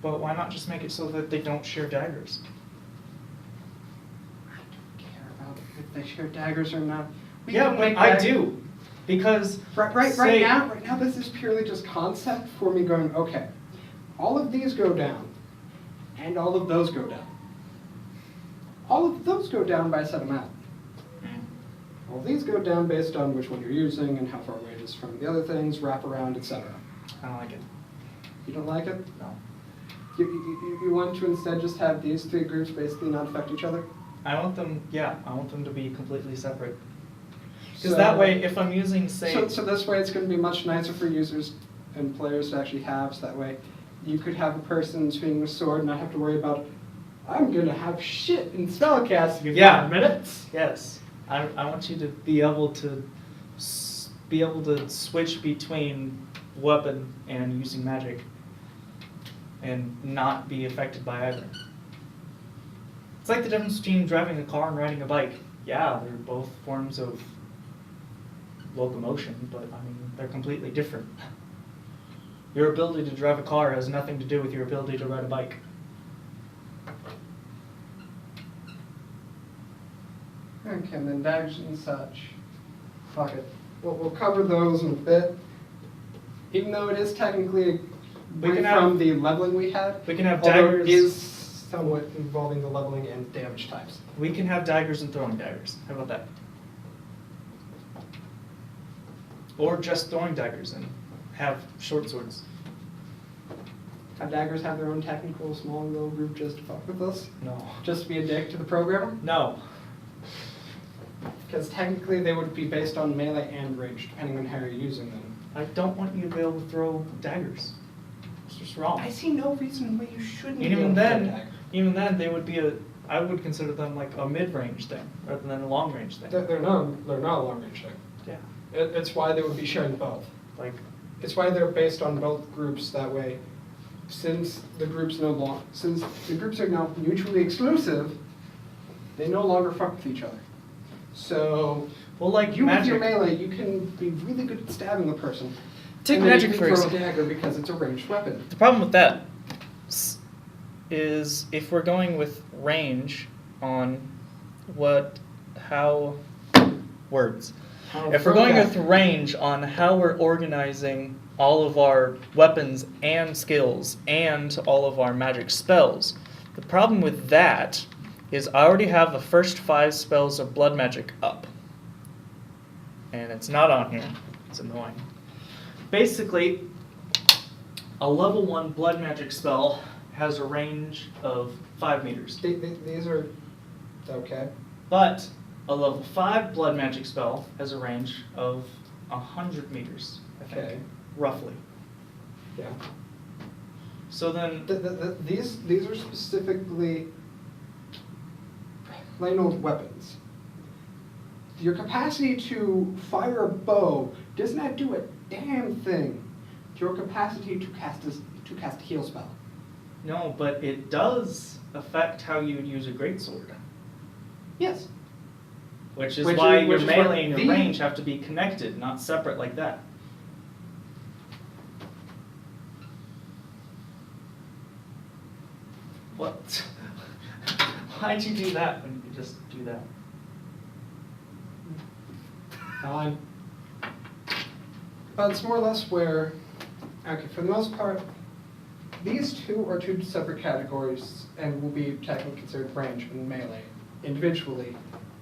But why not just make it so that they don't share daggers? I don't care about if they share daggers or not. We Yeah, can but make I dag- do. Because Right now, this is purely just concept for me going, okay, all of these go down, and all of those go down. All of those go down by a set amount. All of these go down based on which one you're using and how far away it is from the other things, wrap around, etc. I don't like it. You don't like it? No. You want to instead just have these three groups basically not affect each other? I want them to be completely separate. Because So- that way, if I'm using, say... So this way it's going to be much nicer for users and players to actually have, so that way you could have a person swinging a sword and not have to worry about, I'm going to have shit in spellcasting in 5 minutes. Yes. I want you to be able to switch between weapon and using magic and not be affected by either. It's like the difference between driving a car and riding a bike. Yeah, they're both forms of locomotion, but I mean, they're completely different. Your ability to drive a car has nothing to do with your ability to ride a bike. Okay, and then daggers and such. Fuck it. We'll cover those in a bit. Even though it is technically from the leveling we had, We can have although daggers. it is somewhat involving the leveling and damage types. We can have daggers and throwing daggers. How about that? Or just throwing daggers and have short swords. Have daggers have their own technical small little group just to fuck with us? No. Just to be a dick to the programmer? No. Because technically they would be based on melee and range, depending on how you're using them. I don't want you to be able to throw daggers. It's just wrong. I see no reason why you shouldn't And be able to throw daggers. even then, they would be I would consider them like a mid-range thing rather than a long-range thing. They're not a long range thing. Yeah. It's why they would be sharing both. Like, It's why they're based on both groups. That way, since the groups are now mutually exclusive, they no longer fuck with each other. So, well, like you magic. with your melee, you can be really good at stabbing the person. Take and then magic you for can throw a example. dagger because it's a ranged weapon. The problem with that is if we're going with range on if we're going with range on how we're organizing all of our weapons and skills and all of our magic spells, the problem with that is I already have the first 5 spells of blood magic up. And it's not on here. It's annoying. Basically, a level 1 blood magic spell has a range of 5 meters. These are okay. But a level 5 blood magic spell has a range of 100 meters, I think, Okay. roughly. Yeah. So then, These are specifically plain old weapons. Your capacity to fire a bow does not do a damn thing your capacity to cast a heal spell. No, but it does affect how you would use a greatsword. Yes. Which is Which why is- your which is melee what and your the- range have to be connected, not separate like that. What? Why'd you do that when you could just do that? Fine. But it's more or less where, okay, for the most part, these two are two separate categories and will be technically considered range and melee individually.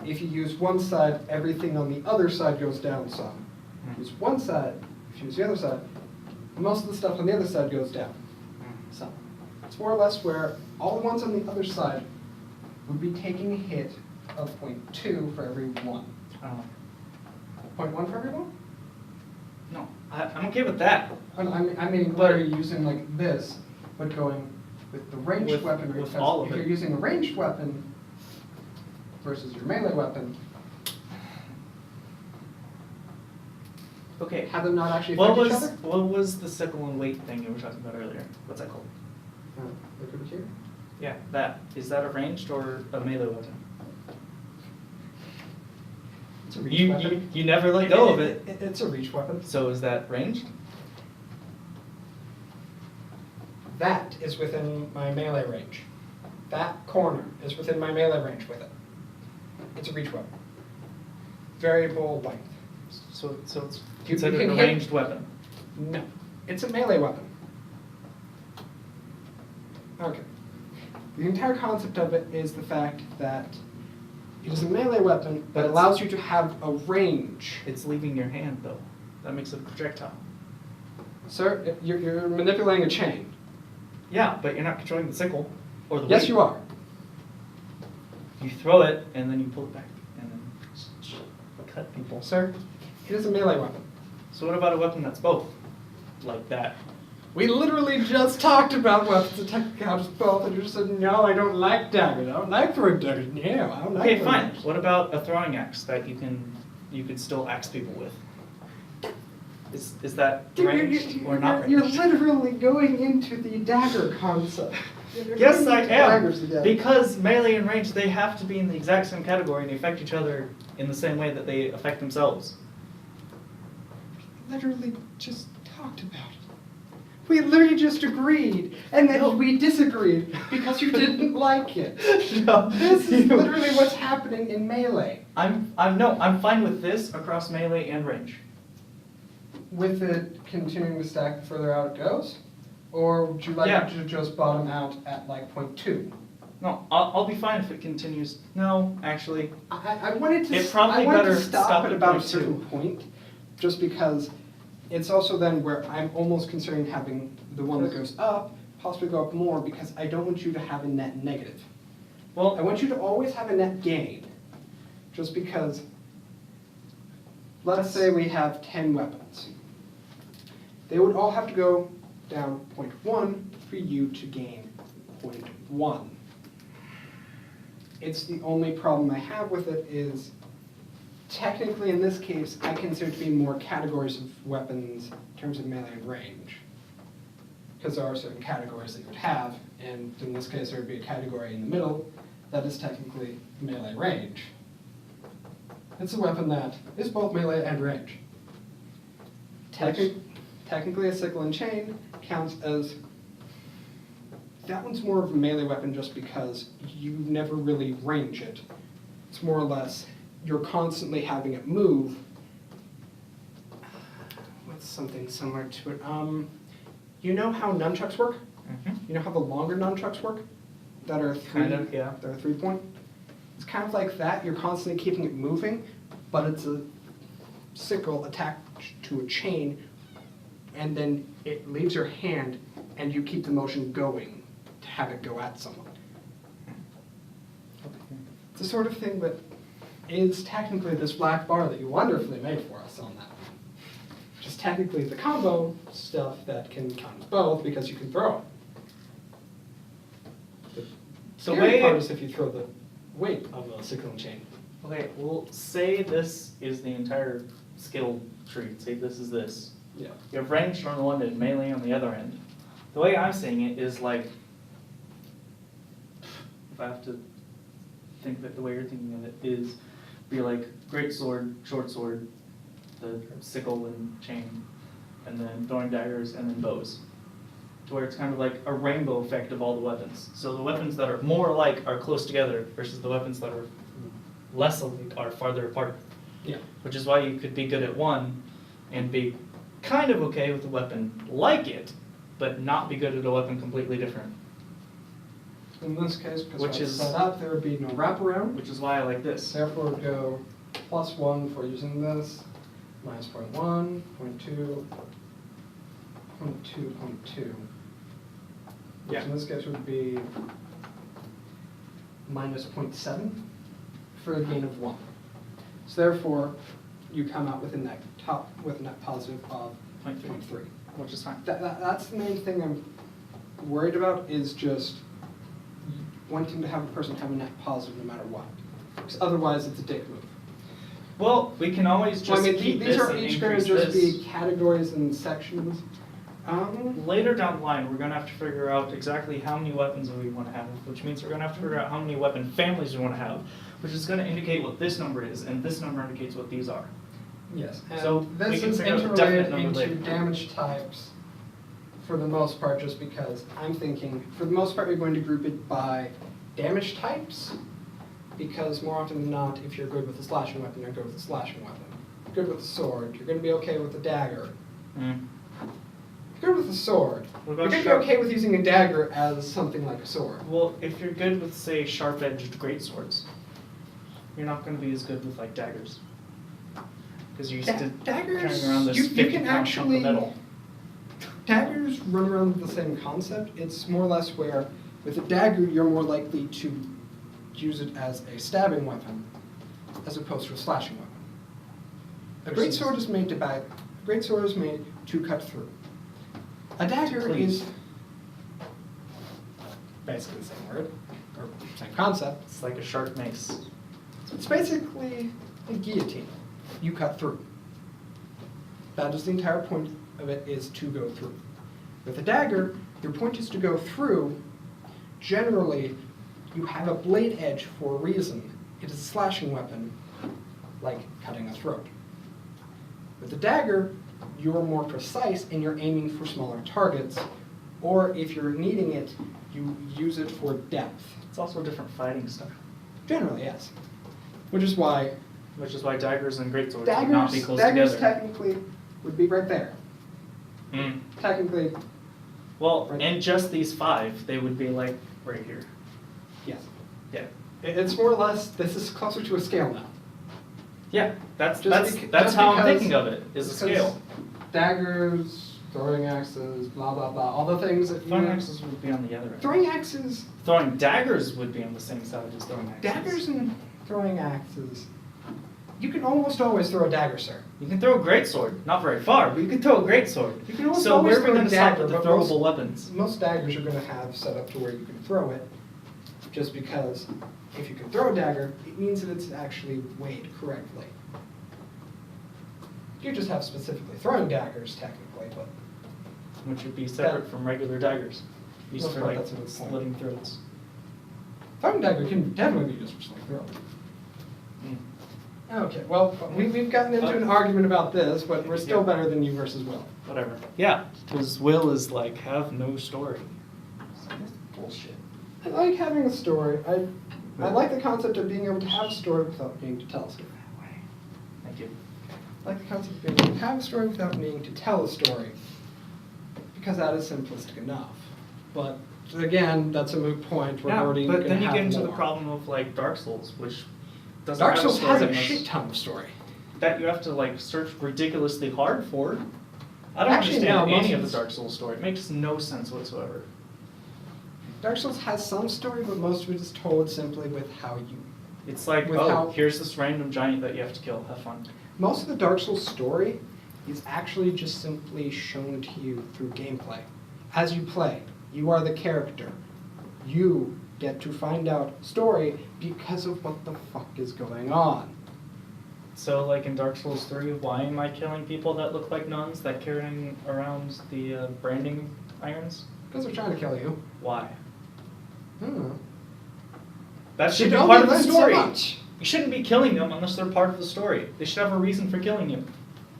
If you use one side, everything on the other side goes down some. If you use one side, if you use the other side, most of the stuff on the other side goes down some. It's more or less where all the ones on the other side would be taking a hit of 0.2 for every one. 0.1 for every one? No, I'm okay with that. I mean, where you're using like this, but going with the ranged weapon. With because all of if it. you're using a ranged weapon versus your melee weapon, Okay. have them not actually What affect each was other? what was the sickle and weight thing you were talking about earlier? What's that called? Liquid here. Yeah, that. Is that a ranged or a melee weapon? It's a reach weapon. You never let go of it. It's a reach weapon. So is that ranged? That is within my melee range. That corner is within my melee range with it. It's a reach weapon. Variable length. So it's You considered can a hit- ranged weapon. No, it's a melee weapon. Okay. The entire concept of it is the fact that it is a melee weapon But that it's- allows you to have a range. It's leaving your hand though. That makes it a projectile. Sir, you're manipulating a chain. Yeah, but you're not controlling the sickle or the Yes, weight. you are. You throw it and then you pull it back and then cut people. Sir, it is a melee weapon. So what about a weapon that's both? Like that? We literally just talked about weapons that technically count as both, and you just said, no, I don't like daggers. I don't like throwing daggers. No, I don't like Okay, throwing fine. daggers. What about a throwing axe that you could still axe people with? Is that ranged or not You're ranged? literally going into the dagger concept. You're Yes, going I into am. daggers together. Because melee and range, they have to be in the exact same category and they affect each other in the same way that they affect themselves. Literally just talked about it. We literally just agreed, and then No. we disagreed because you didn't like it. No, This is you- literally what's happening in melee. I'm fine with this across melee and range. With it continuing to stack the further out it goes? Or would you like Yeah. it to just bottom out at like 0.2? No, I'll be fine if it continues. No, actually, I wanted to, It probably I wanted better to stop stop at at about a 0.2. certain point, just because it's also then where I'm almost considering having the one that goes up, possibly go up more, because I don't want you to have a net negative. I well, want you to always have a net gain, just because, let's say we have 10 weapons. They would all have to go down 0.1 for you to gain 0.1. It's the only problem I have with it is, technically in this case, I consider it to be more categories of weapons in terms of melee and range. Because there are certain categories that you would have, and in this case there would be a category in the middle that is technically melee range. It's a weapon that is both melee and range. Technically a sickle and chain counts as, that one's more of a melee weapon just because you never really range it. It's more or less, you're constantly having it move. What's something similar to it? You know how nunchucks work? You know how the longer nunchucks work? That are Kind of, yeah. That are 3-point? It's kind of like that. You're constantly keeping it moving, but it's a sickle attached to a chain, and then it leaves your hand, and you keep the motion going to have it go at someone. It's the sort of thing that is technically this black bar that you wonderfully made for us on that one. Which is technically the combo stuff that can count as both because you can throw it. The So scary part wait- is if you throw the weight of a sickle and chain. Okay, well, say this is the entire skill tree. Say this is this. Yeah. You have ranged on one end, melee on the other end. The way I'm seeing it is like, if I have to think of it the way you're thinking of it, is be like great sword, short sword, the sickle and chain, and then throwing daggers, and then bows. To where it's kind of like a rainbow effect of all the weapons. So the weapons that are more alike are close together versus the weapons that are less alike are farther apart. Yeah. Which is why you could be good at one and be kind of okay with a weapon like it, but not be good at a weapon completely different. In this case, because Which it's is- set up, there would be no wraparound. Which is why I like this. Therefore, would go +1 for using this, minus 0.1, 0.2, 0.2, 0.2. Which in this case would be minus 0.7 for a gain of 1. So therefore, you come out with a net positive of 0.3. Which is fine. That's the main thing I'm worried about, is just wanting to have a person have a net positive no matter what. Because otherwise, it's a dick move. Well, we can always just Well, I mean, keep these this are and each going increase to just this. be categories and sections. Later down the line, we're going to have to figure out exactly how many weapons we want to have, which means we're going to have to figure out how many weapon families we want to have, which is going to indicate what this number is, and this number indicates what these are. Yes, and So we this can is figure out the definite interrelated number into later. damage types for the most part, just because I'm thinking, for the most part, we're going to group it by damage types, because more often than not, if you're good with a slashing weapon, you're good with a slashing weapon. If you're good with a sword, you're going to be okay with a dagger. Mm. If you're good with a sword, What you're about going to be sharp- okay with using a dagger as something like a sword. Well, if you're good with, say, sharp-edged greatswords, you're not going to be as good with, like, daggers. Because you're used to Daggers, carrying around this you 50-pound can chunk actually, of metal. daggers run around with the same concept. It's more or less where with a dagger you're more likely to use it as a stabbing weapon as opposed to a slashing weapon. A great Versus- sword is made to bag. A great sword is made to cut through. A dagger Please. is basically the same word or same concept. It's like a sharp mace. It's basically a guillotine. You cut through. That is the entire point of it, is to go through. With a dagger, your point is to go through. Generally, you have a blade edge for a reason. It is a slashing weapon, like cutting a throat. With a dagger, you're more precise and you're aiming for smaller targets, or if you're needing it, you use it for depth. It's also a different fighting style. Generally, yes. Which is why daggers and greatswords would not be close daggers together. technically would be right there. Mm. Technically, Well, Right. and just these 5, they would be like right here. yes. Yeah. It's more or less, this is closer to a scale now. Yeah, that's Just how I'm because- thinking of it, is a because scale. Daggers, throwing axes, blah, blah, blah, all the things that you... Throwing axes would be on the other end. Throwing axes, Throwing daggers would be on the same side as throwing axes. daggers and throwing axes. You can almost always throw a dagger, sir. You can throw a greatsword, not very far, but you can throw a greatsword. You can almost So always where are we throw a going to stop dagger, with the but throwable weapons? Most daggers are going to have set up to where you can throw it, just because if you can throw a dagger, it means that it's actually weighed correctly. You just have specifically throwing daggers, technically, but Which would be separate That- from regular daggers. Used Most for part, like that's a good point. slitting throats. throwing dagger can definitely be used for sling throwing. Mm. Okay, well, we've gotten into an argument about this, but we're still better than you versus Will. Whatever. Yeah, because Will is like, have no story. So that's bullshit. I like having a story. I like the concept of being able to have a story without needing to tell a story. Thank you. I like the concept of being able to have a story without needing to tell a story, because that is simplistic enough. But again, that's a moot point. We're already but then gonna you have get into the more. problem of like Dark Souls, which doesn't Dark have Souls story has a unless- shit ton of story. that you have to like search ridiculously hard for. I don't Actually, understand no, any most of of the Dark Souls story. It makes no sense whatsoever. Dark Souls has some story, but most of it is told simply with how you. It's like, With oh, how- here's this random giant that you have to kill. Have fun. Most of the Dark Souls story is actually just simply shown to you through gameplay. As you play, you are the character. You get to find out story because of what the fuck is going on. So, like in Dark Souls 3, why am I killing people that look like nuns that carrying around the branding irons? Because they're trying to kill you. Why? I don't know. That should be You part of the learned so story. much. You shouldn't be killing them unless they're part of the story. They should have a reason for killing you.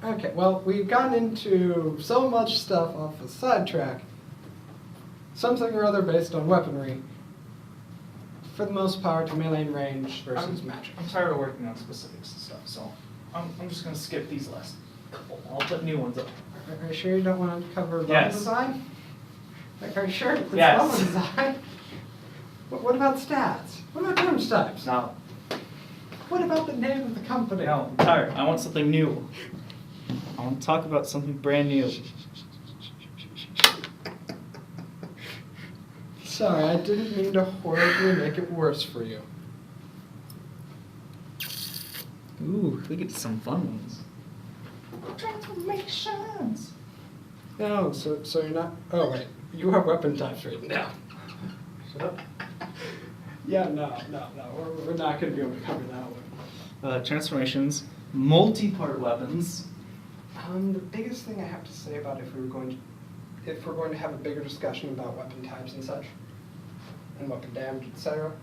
Okay, well, we've gotten into so much stuff off a sidetrack. Something or other based on weaponry. For the most part, melee range versus magic. I'm tired of working on specifics and stuff, so I'm just going to skip these last couple. I'll put new ones up. Are you sure you don't want to cover level Yes. design? Like, are you sure it's Yes. level design? What about stats? What about damage types? No. What about the name of the company? No, I'm tired. I want something new. I want to talk about something brand new. Sorry, I didn't mean to horribly make it worse for you. Ooh, we get some fun ones. Transformations! No, so you're not... Oh, wait. You have weapon types written down. Shut up. Yeah, no. We're not going to be able to cover that one. Transformations, multi-part weapons. The biggest thing I have to say about if we're going to have a bigger discussion about weapon types and such, and weapon damage, etc.,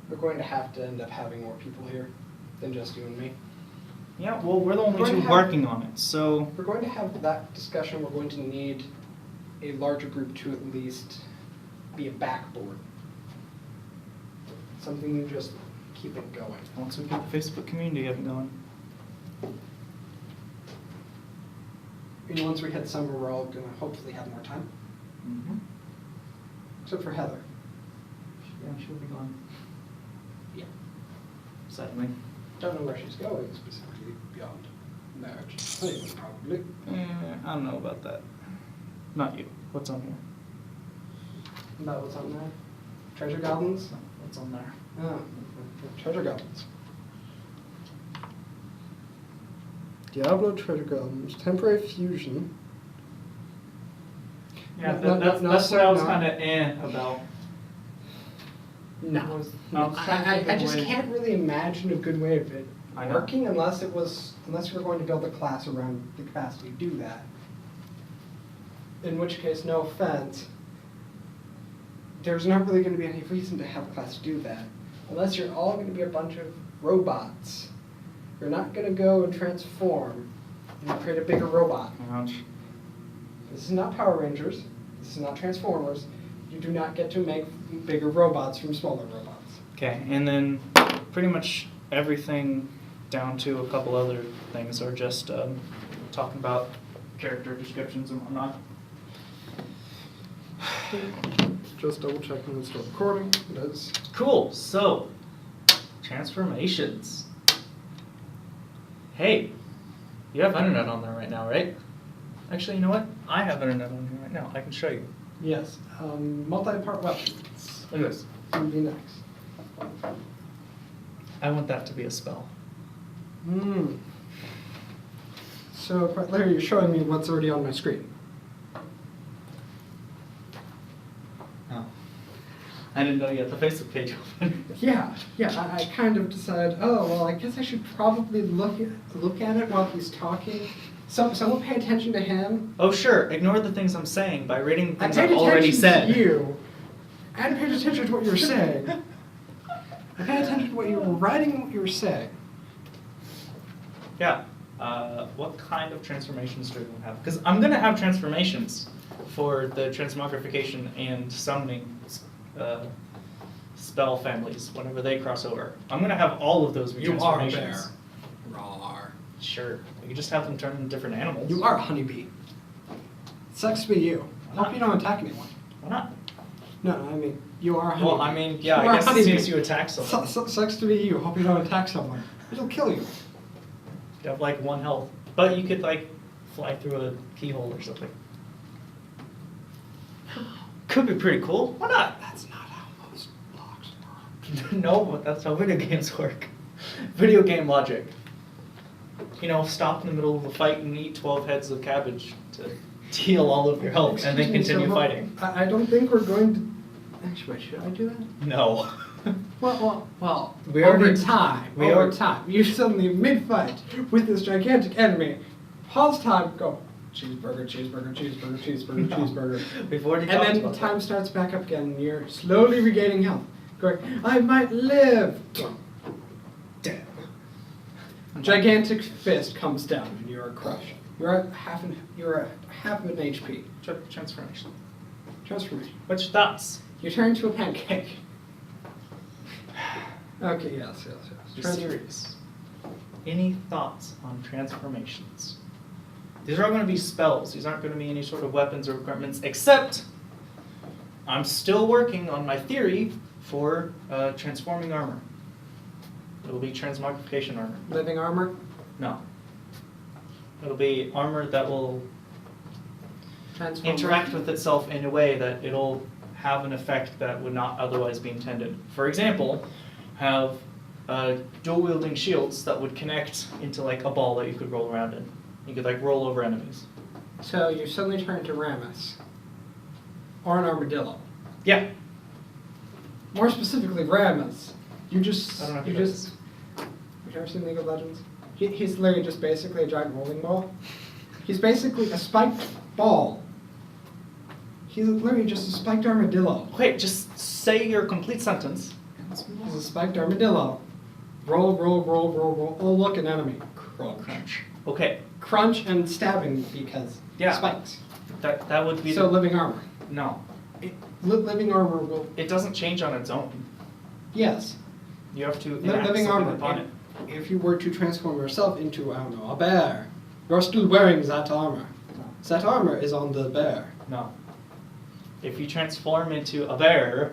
we're going to have to end up having more people here than just you and me. Yeah, well, we're the only We're going two to have- working on it, so... If we're going to have that discussion, we're going to need a larger group to at least be a backboard. Something to just keep it going. Once we get the Facebook community up and going. Once we hit summer, we're all going to hopefully have more time. Mm-hmm. Except for Heather. Yeah, she'll be gone. Yeah. Sadly. Don't know where she's going specifically beyond marriage. Honeymoon, probably. I don't know about that. Not you. What's on here? About what's on there? Treasure goblins? No, what's on there? Oh, treasure goblins. Diablo treasure goblins. Temporary fusion. Yeah, No, that's no, what I was no. kind of about. No. I was trying to think I of a just way- can't really imagine a good way of it I know. working unless we're going to build a class around the capacity to do that. In which case, no offense, there's not really going to be any reason to have a class do that. Unless you're all going to be a bunch of robots. You're not going to go and transform and create a bigger robot. Ouch. This is not Power Rangers. This is not Transformers. You do not get to make bigger robots from smaller robots. Okay, and then pretty much everything down to a couple other things are just talking about character descriptions and whatnot. Just double checking it's still recording. It is. Cool, so transformations. Hey, you have internet on there right now, right? Actually, you know what? I have internet on here right now. I can show you. Yes. Multi-part weapons Look at this. would be next. I want that to be a spell. Hmm. So, quite literally, you're showing me what's already on my screen. Oh. I didn't know you had the Facebook page open. Yeah. I kind of decided, oh, well, I guess I should probably look at it while he's talking. Someone pay attention to him. Oh, sure. Ignore the things I'm saying by reading I things paid I've already attention said. to you, and paid attention to what you were saying. I paid attention to what you were writing and what you were saying. Yeah. What kind of transformations do we have? Because I'm going to have transformations for the transmogrification and summoning spell families whenever they cross over. I'm going to have all of those be You are a transformations. bear. Rawr. Sure. We can just have them turn into different animals. You are a honeybee. Sucks to be you. Hope you don't attack anyone. Why not? No, I mean, you are a honeybee. Well, I mean, yeah, You are I a guess as soon honeybee. as you attack someone, Sucks to be you. Hope you don't attack someone. It'll kill you. you have like 1 health. But you could like fly through a keyhole or something. Could be pretty cool. Why not? That's not how most blocks work. No, but that's how video games work. Video game logic. You know, stop in the middle of a fight and eat 12 heads of cabbage to heal all of your health and then Excuse me, continue so fighting. I don't think we're going to... Actually, wait, should I do that? No. Well. We over already- time, we over already- time, you suddenly mid-fight with this gigantic enemy, pause time, go cheeseburger, cheeseburger, cheeseburger, cheeseburger, No. cheeseburger. We've already And talked then about time that. starts back up again, and you're slowly regaining health. Going, I might live. Dead. Gigantic fist comes down, and you are crushed. You're at half of an HP. Transformation. Transformation. What's your thoughts? You turn into a pancake. Okay, yes. Just serious. Any thoughts on transformations? These are all going to be spells. These aren't going to be any sort of weapons or equipments, except I'm still working on my theory for transforming armor. It'll be transmogrification armor. Living armor. No. It'll be armor that will Transform. interact with itself in a way that it'll have an effect that would not otherwise be intended. For example, have dual-wielding shields that would connect into like a ball that you could roll around in. You could like roll over enemies. So you suddenly turn to Rammus. Or an armadillo. Yeah. More specifically, Rammus. I don't know who that is. You've ever seen League of Legends? He's literally just basically a giant rolling ball. He's basically a spiked ball. He's literally just a spiked armadillo. Okay, just say your complete sentence. He's a spiked armadillo. Roll, roll, roll, roll, roll. Oh, look, an enemy. Crunch. Okay, Crunch and stabbing because Yeah. spikes. that would be So living armor. no. Living armor will... It doesn't change on its own. Yes. You have to enact Living something armor. upon it. If you were to transform yourself into, I don't know, a bear, you're still wearing that armor. No. That armor is on the bear. No. If you transform into a bear,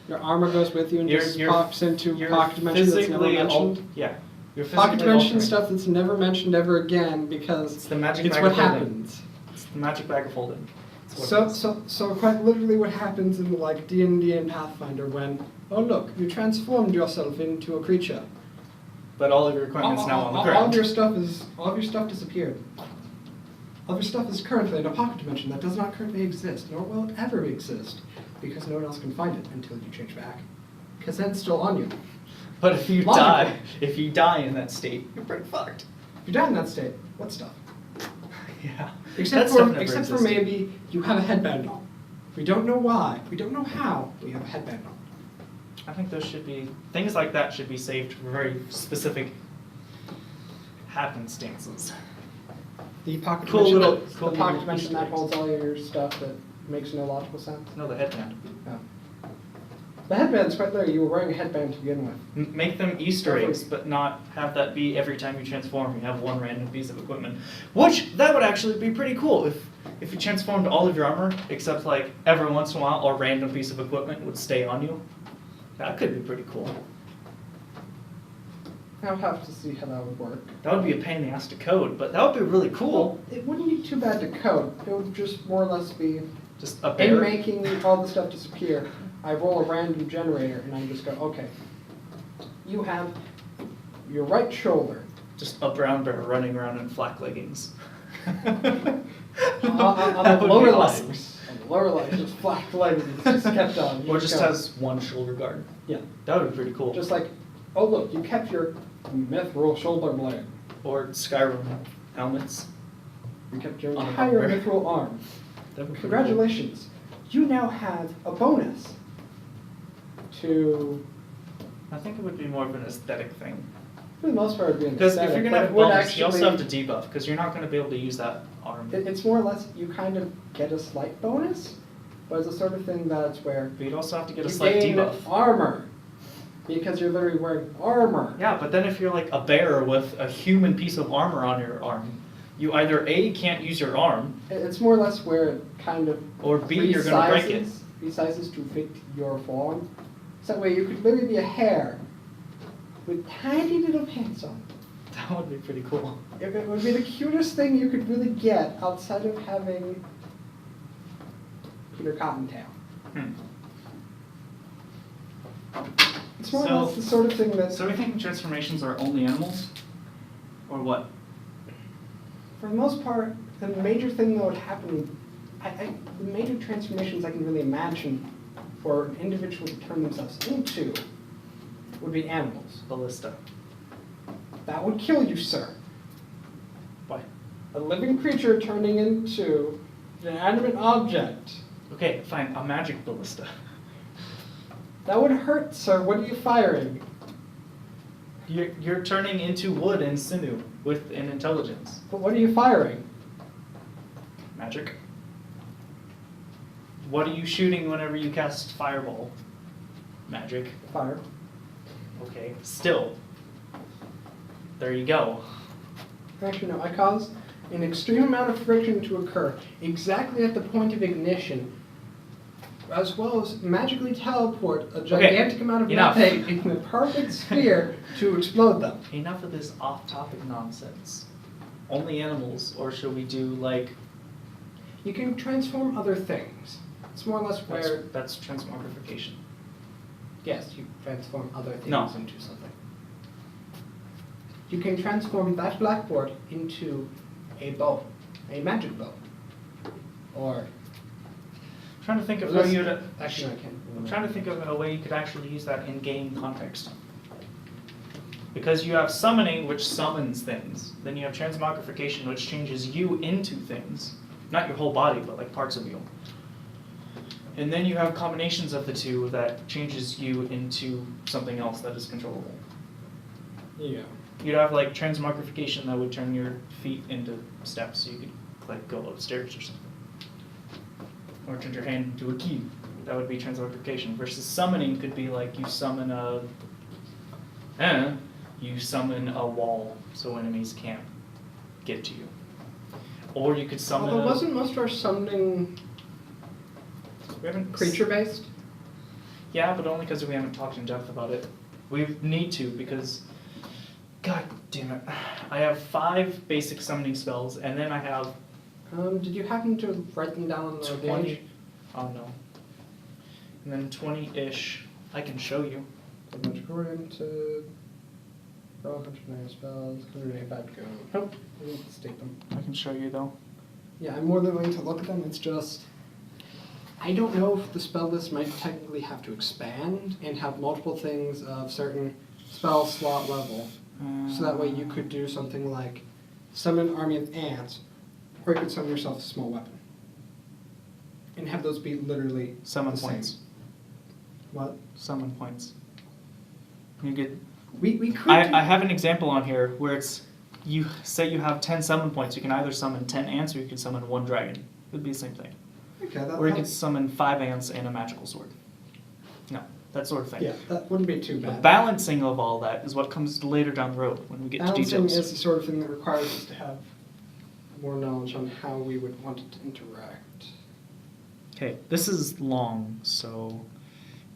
Your armor goes with you and just pops into you're pocket dimension that's never physically mentioned. yeah. You're Pocket physically dimension altering. stuff that's never mentioned ever again because It's the magic it's bag what of holding. happens. It's the magic bag of holding. It's what it is. So quite literally what happens in like D&D and Pathfinder when, oh look, you transformed yourself into a creature. But all of your equipment's now on the All ground. of your stuff disappeared. All of your stuff is currently in a pocket dimension that does not currently exist, nor will it ever exist, because no one else can find it until you change back. Because then it's still on you. But if you die in that state, you're pretty fucked. If you die in that state, what stuff? Yeah. Except That stuff for never except for existed. maybe you have a headband on. We don't know why. We don't know how. But you have a headband on. I think those should be things like that should be saved for very specific happenstances. The pocket Cool dimension, little- that, cool the pocket little dimension Easter that eggs. holds all your stuff that makes no logical sense. No, the headband. No. The headband's quite there. You were wearing a headband to begin with. Make them Easter Perfect. eggs, but not have that be every time you transform. You have one random piece of equipment, which that would actually be pretty cool if you transformed all of your armor, except like every once in a while, a random piece of equipment would stay on you. That could be pretty cool. I'll have to see how that would work. That would be a pain in the ass to code, but that would be really cool. It wouldn't be too bad to code. It would just more or less be Just a in bear. making all the stuff disappear. I roll a random generator and I just go, okay. You have your right shoulder. Just a brown bear running around in flak leggings. on That the would lower be awesome. legs. On the lower legs, just flat legs, it's just kept on. You Or just go. has one shoulder guard. Yeah. That would be pretty cool. Just like, oh look, you kept your mithril shoulder blade. Or Skyrim helmets. You kept your On a entire bumper. mithril arm. That would be Congratulations. You now have a bonus to, cool. I think it would be more of an aesthetic thing. for the most part, it would be an Because if aesthetic, you're but gonna it have would bonus, you also have to actually- debuff, because you're not gonna be able to use that arm. It's more or less, you kind of get a slight bonus, but it's the sort of thing that's where But you'd also have to get a you slight gain debuff. armor, because you're literally wearing armor. Yeah, but then if you're like a bear with a human piece of armor on your arm, you either A, can't use your arm, It's more or less where it kind of or B, you're gonna break it. resizes to fit your form. So that way you could literally be a hare with tiny little pants on. That would be pretty cool. It would be the cutest thing you could really get outside of having Peter Cottontail. Hmm. It's more or So- less the sort of thing that, So we think transformations are only animals? Or what? for the most part, the major thing that would happen, the major transformations I can really imagine for an individual to turn themselves into would be animals. Ballista. That would kill you, sir. Why? A living creature turning into an inanimate object. Okay, fine. A magic ballista. That would hurt, sir. What are you firing? You're turning into wood and sinew with an intelligence. But what are you firing? Magic. What are you shooting whenever you cast fireball? Magic. Fire. Okay. Still. There you go. Actually, no. I cause an extreme amount of friction to occur exactly at the point of ignition, as well as magically teleport a gigantic amount of enough. methane in the perfect sphere to explode them. Enough of this off-topic nonsense. Only animals, or should we do like? You can transform other things. It's more or less where... That's transmogrification. Yes, you transform other things No. into something. You can transform that blackboard into a bow, a magic bow. Or... I'm trying to think of how Unless- you'd. Actually, no, I can't. I'm trying to think of a way you could actually use that in game context. Because you have summoning, which summons things. Then you have transmogrification, which changes you into things. Not your whole body, but like parts of you. And then you have combinations of the two that changes you into something else that is controllable. Yeah. You'd have like transmogrification that would turn your feet into steps, so you could like go upstairs or something. Or turn your hand into a key. That would be transmogrification. Versus summoning could be like you summon a wall so enemies can't get to you. Or you could summon Although wasn't most of our summoning we haven't creature-based? Yeah, but only because we haven't talked in depth about it. We need to because God damn it. I have 5 basic summoning spells and then I have Did you happen to write them down on the 20. page? Oh no. And then 20-ish. I can show you. The magical oriented. Roll 109 spells, 185 go. Nope, I need to state them. I can show you though. Yeah, I'm more than willing to look at them. It's just I don't know if the spell list might technically have to expand and have multiple things of certain spell slot level. So that way you could do something like summon an army of ants, or you could summon yourself a small weapon. And have those be literally Summon the same. points. What? Summon points. You get. We could I have an example on here where it's you say you have 10 summon points. You can either summon 10 ants or you can summon 1 dragon. It would be the same thing. Okay, Or you could summon 5 ants and a magical sword. No, that sort of thing. yeah, that wouldn't be too The bad. balancing of all that is what comes later down the road when we get to Balancing details. is the sort of thing that requires us to have more knowledge on how we would want it to interact. Okay, this is long, so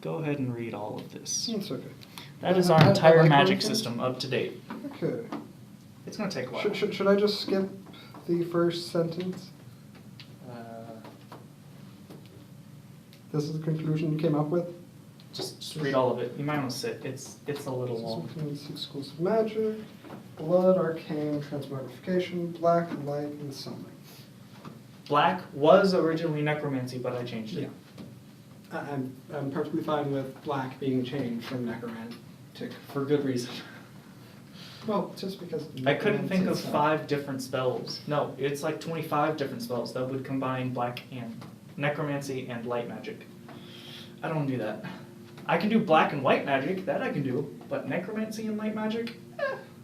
go ahead and read all of this. It's okay. That is I our entire like magic everything. system up to date. Okay. It's going to take a while. Should I just skip the first sentence? This is the conclusion you came up with? Just read all of it. You might want to sit. It's a little long. 6 schools of magic, blood, arcane, transmogrification, black, light, and summoning. Black was originally necromancy, but I changed it. Yeah. I'm perfectly fine with black being changed from necromantic. For good reason. Well, just because... I couldn't think of necromancy itself. 5 different spells. No, it's like 25 different spells that would combine black and necromancy and light magic. I don't want to do that. I can do black and white magic, that I can do, but necromancy and light magic?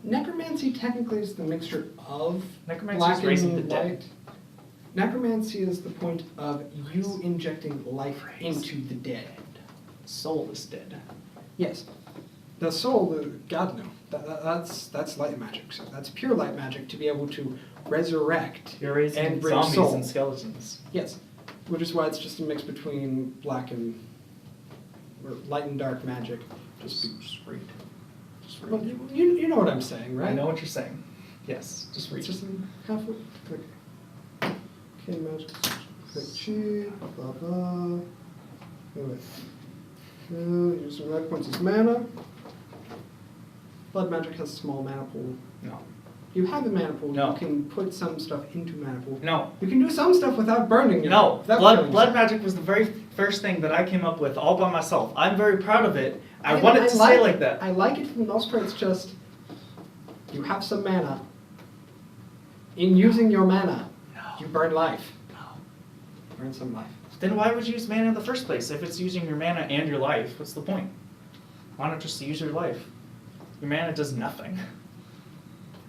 Necromancy technically is the mixture of Necromancy black is raising and the dead. white. Necromancy is the point of you injecting life into the dead. Soul is dead. Yes. The soul, God no. That's light magic. So that's pure light magic to be able to resurrect You're raising and bring zombies soul. and skeletons. Yes. Which is why it's just a mix between black and or light and dark magic. Just read. Just read. Well, you know what I'm saying, right? I know what you're saying. Yes, just read. It's just halfway. Okay. Okay, magic. Click chi. Blah blah. Anyway. Use some red points as mana. Blood magic has a small mana pool. No. You have the mana pool. No. You can put some stuff into mana pool. No. You can do some stuff without burning it. No, without killing blood yourself. magic was the very first thing that I came up with all by myself. I'm very proud of it. I want it to stay like that. I like it for the most part. It's just you have some mana. In using your mana, you burn life. No. Burn some life. Then why would you use mana in the first place? If it's using your mana and your life, what's the point? Why not just use your life? Your mana does nothing.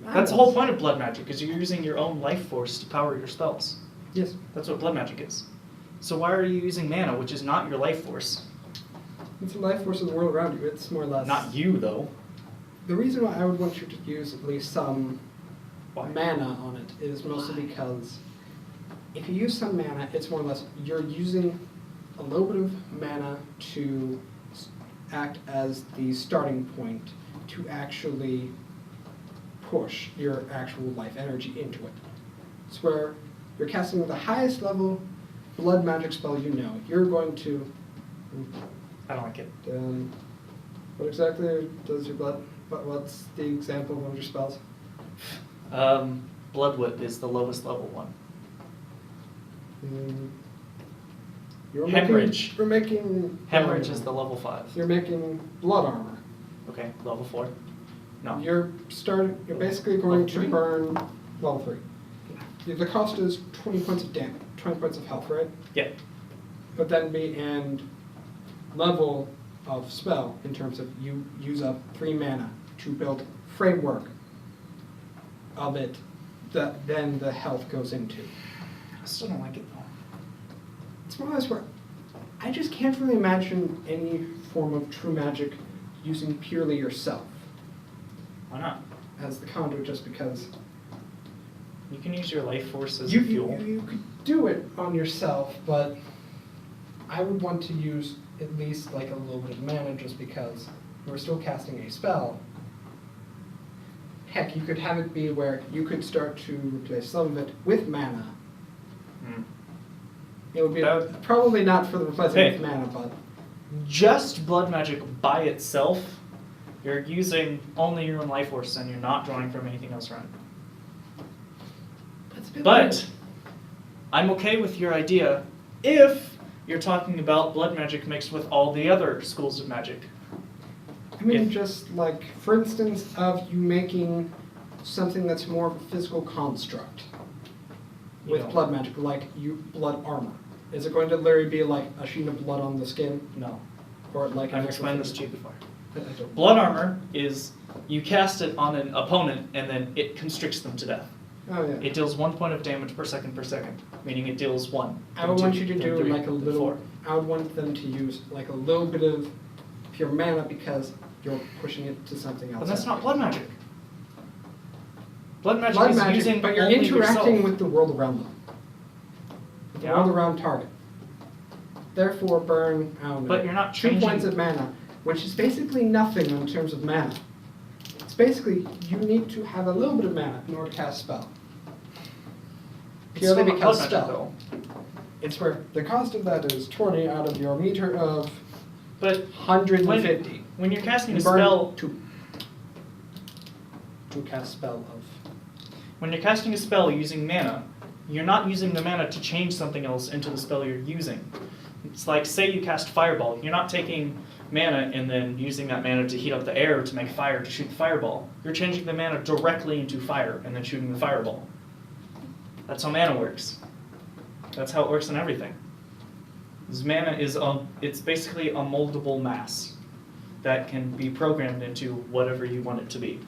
That's the whole point of blood magic, is you're using your own life force to power your spells. Yes. That's what blood magic is. So why are you using mana, which is not your life force? It's the life force of the world around you. It's more or less. Not you, though. The reason why I would want you to use at least some Why? mana on it is mostly because if you use some mana, it's more or less you're using a little bit of mana to act as the starting point to actually push your actual life energy into it. It's where you're casting the highest level blood magic spell you know. You're going to. I don't like it. What exactly does your blood? What's the example of one of your spells? Blood Whip is the lowest level one. Hemorrhage. You're making. Hemorrhage is the level 5. You're making blood armor. Okay, level 4. No. You're basically going Level to 3? burn level 3. The cost is 20 points of damage, 20 points of health, right? Yeah. But then and level of spell in terms of you use up 3 mana to build framework of it that then the health goes into. I still don't like it though. It's more or less where I just can't really imagine any form of true magic using purely yourself Why not? as the conduit, just because You can use your life force as you, a fuel. you could do it on yourself, but I would want to use at least like a little bit of mana, just because we're still casting a spell. Heck, you could have it be where you could start to replace some of it with mana. Hmm. It would be That- probably not for the replacement Hey. with mana, but Just blood magic by itself, you're using only your own life force and you're not drawing from anything else around. it's a bit But weird. I'm okay with your idea if you're talking about blood magic mixed with all the other schools of magic. I mean, if- just like, for instance, of you making something that's more of a physical construct with Yeah. blood magic, like blood armor. Is it going to literally be like a sheen of blood on the skin? No. Or like I've an explained actual this to you before. I don't- Blood armor is you cast it on an opponent and then it constricts them to death. Oh, yeah. It deals 1 point of damage per second, meaning it deals 1. I would then want 2, you to then do 3, like a then little, 4. I would want them to use like a little bit of pure mana because you're pushing it to something else. But that's not blood magic. Blood magic Blood is magic, using but you're only interacting yourself. with the world around them. The Yeah. world around target. Therefore, burn, I don't know, But you're not 2 changing- points of mana, which is basically nothing in terms of mana. It's basically, you need to have a little bit of mana in order to cast a spell. It's still Purely not because blood magic, spell. It's where the cost of that is 20 out of your meter of But 150. when you're casting a You burn spell, 2. To cast spell of. when you're casting a spell using mana, you're not using the mana to change something else into the spell you're using. It's like, say you cast Fireball. You're not taking mana and then using that mana to heat up the air to make fire to shoot the fireball. You're changing the mana directly into fire and then shooting the fireball. That's how mana works. That's how it works in everything. This mana is it's basically a moldable mass that can be programmed into whatever you want it to be.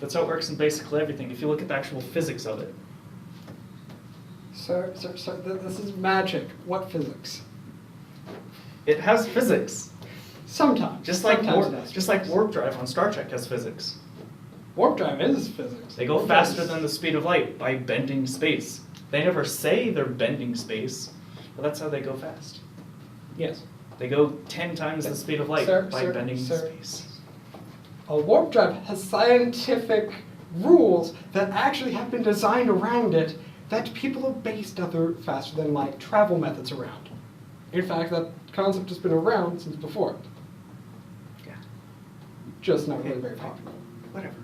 That's how it works in basically everything, if you look at the actual physics of it. Sir, this is magic. What physics? It has physics. Sometimes. Just like Sometimes it has warp drive on Star Trek has physics. Warp drive is physics. They go Warp drive faster is- than the speed of light by bending space. They never say they're bending space, but that's how they go fast. Yes. They go 10 times the speed of light by bending space. A warp drive has scientific rules that actually have been designed around it that people have based other faster than light travel methods around. In fact, that concept has been around since before. Yeah. Just not really Okay. very popular. Whatever.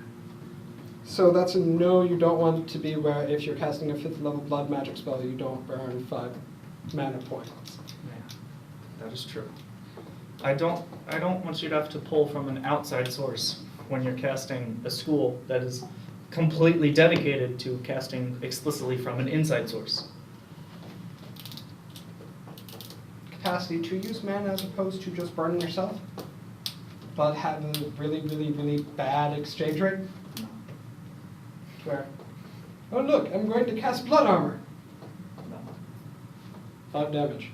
So that's a no, you don't want it to be where if you're casting a 5th level blood magic spell, you don't burn 5 mana points. Yeah, that is true. I don't want you to have to pull from an outside source when you're casting a school that is completely dedicated to casting explicitly from an inside source. Capacity to use mana as opposed to just burning yourself, but have a really, really, really bad exchange rate. Where, oh look, I'm going to cast blood armor. 5 damage.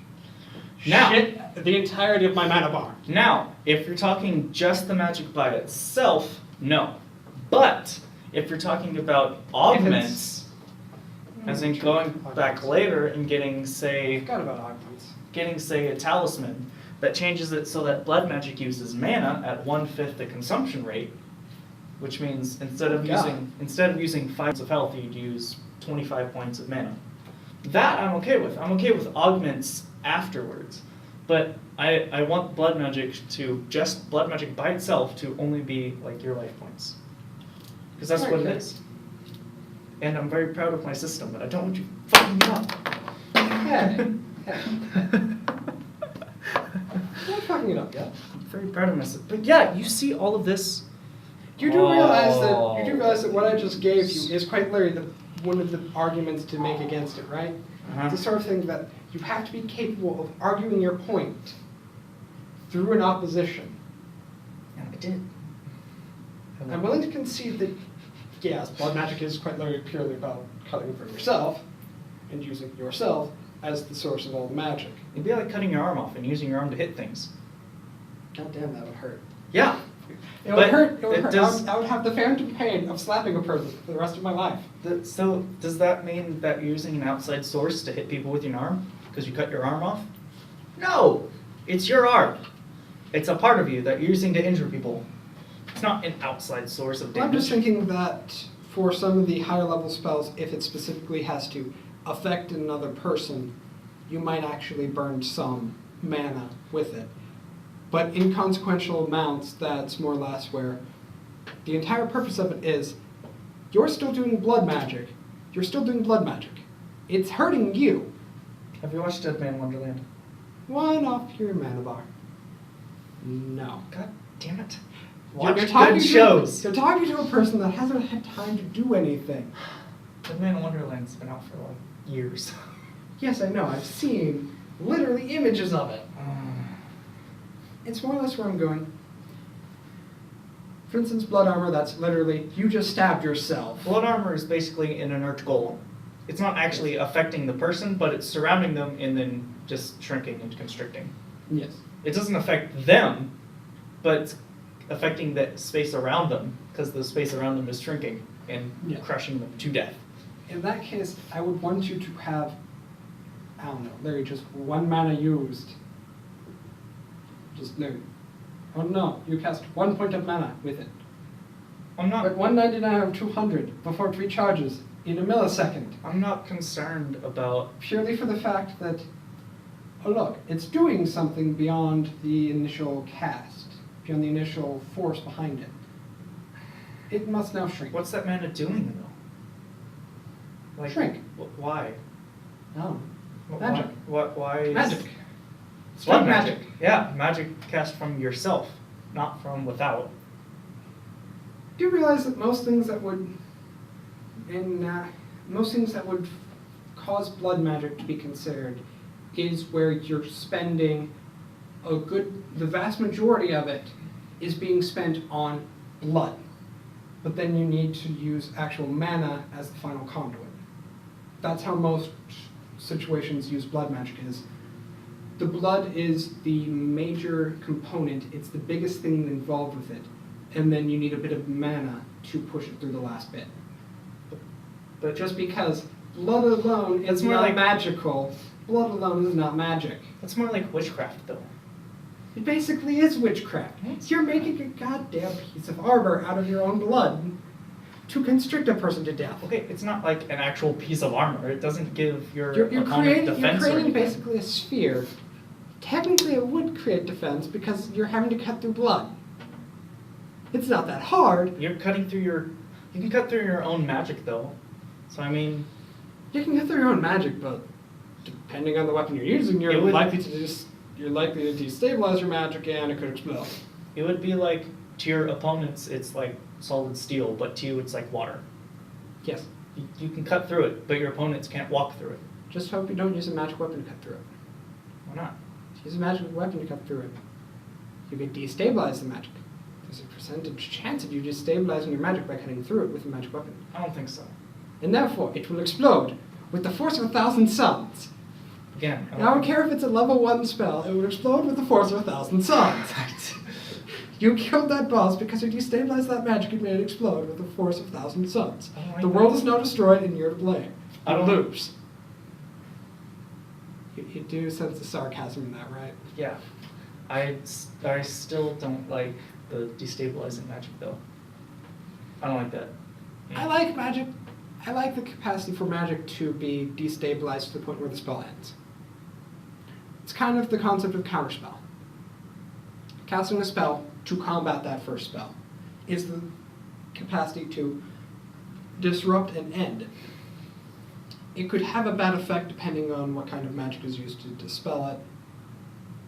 Now- Shit, the entirety of my mana bar. Now, if you're talking just the magic by itself, no. But if you're talking about augments, as in going back later and getting, I say, forgot about augments. a talisman that changes it so that blood magic uses mana at 1/5 the consumption rate, which means instead of using 5 points of health, you'd use 25 points of mana. That I'm okay with. I'm okay with augments afterwards. But I want blood magic by itself to only be like your life points. Because that's what it Okay. is. And I'm very proud of my system, but I don't want you fucking it up. Yeah. I'm not fucking it up yet. I'm very proud of myself. But yeah, you see all of this. You do realize that what I just gave you is quite literally one of the arguments to make against it, right? Uh-huh. It's the sort of thing that you have to be capable of arguing your point through an opposition. And I did. I'm willing to concede that, yes, blood magic is quite literally purely about cutting for yourself and using yourself as the source of all the magic. It'd be like cutting your arm off and using your arm to hit things. God damn, that would hurt. Yeah. It would But hurt. It would it hurt. does- I would have the phantom pain of slapping a person for the rest of my life. So does that mean that you're using an outside source to hit people with your arm? Because you cut your arm off? No! It's your arm. It's a part of you that you're using to injure people. It's not an outside source of damage. I'm just thinking that for some of the higher level spells, if it specifically has to affect another person, you might actually burn some mana with it. But inconsequential amounts, that's more or less where the entire purpose of it is, you're still doing blood magic. You're still doing blood magic. It's hurting you. Have you watched Dead Man Wonderland? One off your mana bar. No. God damn it. You're Watch talking good to- shows. You're talking to a person that hasn't had time to do anything. Dead Man Wonderland's been out for like years. Yes, I know. I've seen literally images of it. It's more or less where I'm going. For instance, blood armor, that's literally, you just stabbed yourself. Blood armor is basically an inert golem. It's not actually affecting the person, but it's surrounding them and then just shrinking and constricting. Yes. It doesn't affect them, but it's affecting the space around them, because the space around them is shrinking and Yeah. crushing them to death. In that case, I would want you to have, I don't know, literally just 1 mana used. Just no. Oh no, you cast 1 point of mana with it. I'm not. But 199 out of 200 before it recharges in a millisecond. I'm not concerned about. Purely for the fact that, oh look, it's doing something beyond the initial cast, beyond the initial force behind it. It must now shrink. What's that mana doing though? Like, Shrink. Why? Oh. Wh- Magic. Why is Magic. Blood Straight magic. Yeah, magic cast from yourself, not from without. Do you realize that most things that would, cause blood magic to be considered, is where you're spending the vast majority of it is being spent on blood, but then you need to use actual mana as the final conduit. That's how most situations use blood magic is. The blood is the major component, it's the biggest thing involved with it, and then you need a bit of mana to push it through the last bit. But just because blood alone is more not like- magical, blood alone is not magic. That's more like witchcraft though. It basically is witchcraft. You're making a goddamn piece of armor out of your own blood to constrict a person to death. Okay, it's not like an actual piece of armor. It doesn't give your You're opponent creating defense or anything. basically a sphere. Technically it would create defense because you're having to cut through blood. It's not that hard. You're cutting through your You can cut through your own magic though. So I mean, You can get through your own magic, but depending on the weapon you're using, It would- likely to destabilize your magic and it could explode. it would be like to your opponents it's like solid steel, but to you it's like water. Yes. You can cut through it, but your opponents can't walk through it. Just hope you don't use a magic weapon to cut through it. Why not? Use a magic weapon to cut through it. You can destabilize the magic. There's a percentage chance of you destabilizing your magic by cutting through it with a magic weapon. I don't think so. And therefore, it will explode with the force of 1,000 suns. Again, And I don't care if it's a level 1 spell, it will explode with the force of 1,000 suns. You killed that boss because you destabilized that magic and made it explode with the force of 1,000 suns. I don't like The world that. is now destroyed and you're to blame. I You don't- lose. You do sense the sarcasm in that, right? Yeah. I still don't like the destabilizing magic though. I don't like that. I like magic. I like the capacity for magic to be destabilized to the point where the spell ends. It's kind of the concept of counterspell. Casting a spell to combat that first spell is the capacity to disrupt and end. It could have a bad effect depending on what kind of magic is used to dispel it.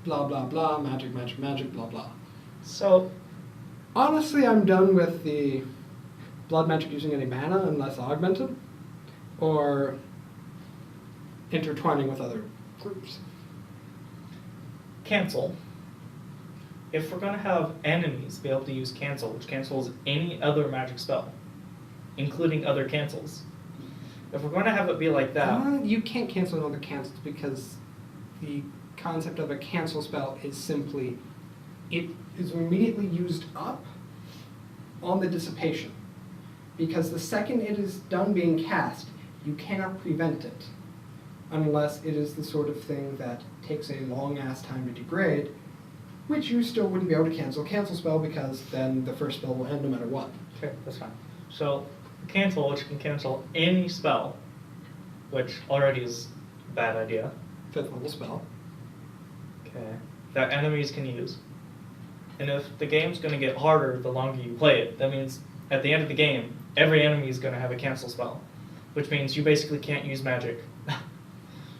Blah, blah, blah, magic, magic, magic, blah, blah. So, Honestly, I'm done with the blood magic using any mana unless augmented, or intertwining with other groups. cancel. If we're going to have enemies be able to use cancel, which cancels any other magic spell, including other cancels, if we're going to have it be like that, You can't cancel another cancel because the concept of a cancel spell is simply, it is immediately used up on the dissipation. Because the second it is done being cast, you cannot prevent it. Unless it is the sort of thing that takes a long ass time to degrade, which you still wouldn't be able to cancel spell because then the first spell will end no matter what. okay, that's fine. So, cancel, which can cancel any spell, which already is a bad idea, 5th level spell. okay, that enemies can use. And if the game's going to get harder the longer you play it, that means at the end of the game, every enemy is going to have a cancel spell, which means you basically can't use magic.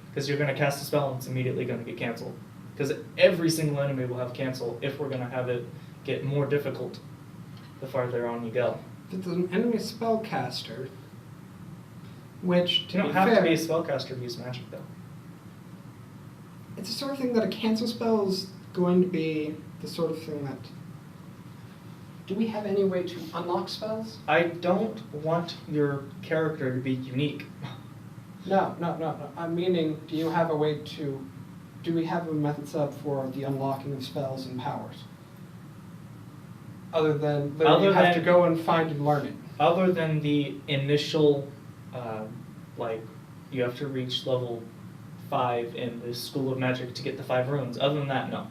Because you're going to cast a spell and it's immediately going to get canceled. Because every single enemy will have cancel if we're going to have it get more difficult the farther on you go. If it's an enemy spellcaster, which, to You be don't have fair, to be a spellcaster to use magic though. it's the sort of thing that a cancel spell is going to be the sort of thing that... Do we have any way to unlock spells? I don't want your character to be unique. No. I'm meaning, do you have a way to... Do we have a method set up for the unlocking of spells and powers? Other than literally you have to go and find and learn it. Other than the initial, you have to reach level 5 in the School of Magic to get the 5 runes. Other than that, no.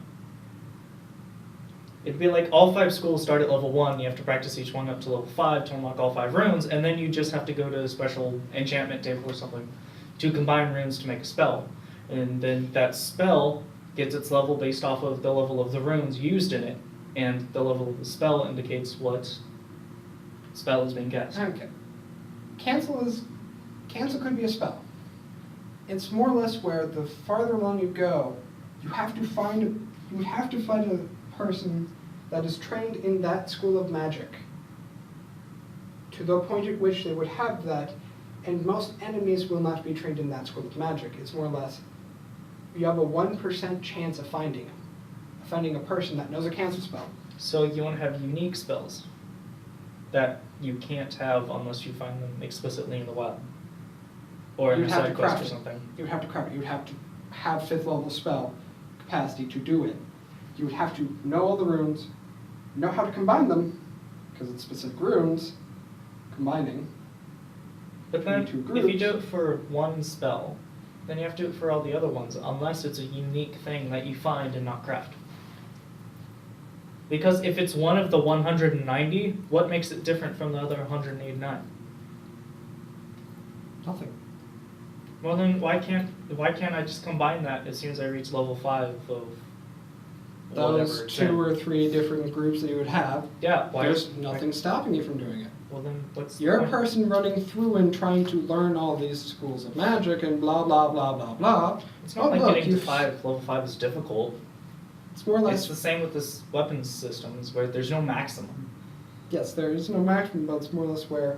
It'd be like all 5 schools start at level 1, you have to practice each one up to level 5 to unlock all 5 runes, and then you just have to go to a special enchantment table or something to combine runes to make a spell. And then that spell gets its level based off of the level of the runes used in it, and the level of the spell indicates what spell is being cast. Okay. Cancel could be a spell. It's more or less where the farther along you go, you would have to find a person that is trained in that school of magic to the point at which they would have that, and most enemies will not be trained in that school of magic. It's more or less, you have a 1% chance of finding a person that knows a cancel spell. So you want to have unique spells that you can't have unless you find them explicitly in the wild. Or in You'd a have side to quest craft or it. something. You would have to craft it. You would have to have 5th level spell capacity to do it. You would have to know all the runes, know how to combine them, because it's specific runes, combining. But then, Two if you groups. do it for one spell, then you have to do it for all the other ones, unless it's a unique thing that you find and not craft. Because if it's one of the 190, what makes it different from the other 189? Nothing. Well then, why can't I just combine that as soon as I reach level 5 of those whatever it's 2 in. or 3 different groups that you would have, Yeah, why? there's nothing stopping you from doing it. Well then, what's the You're a point? person running through and trying to learn all these schools of magic and blah blah blah blah blah. It's not Oh, like look, getting to you've- 5, level 5 is difficult. It's more or It's less, the same with this weapons systems where there's no maximum. yes, there is no maximum, but it's more or less where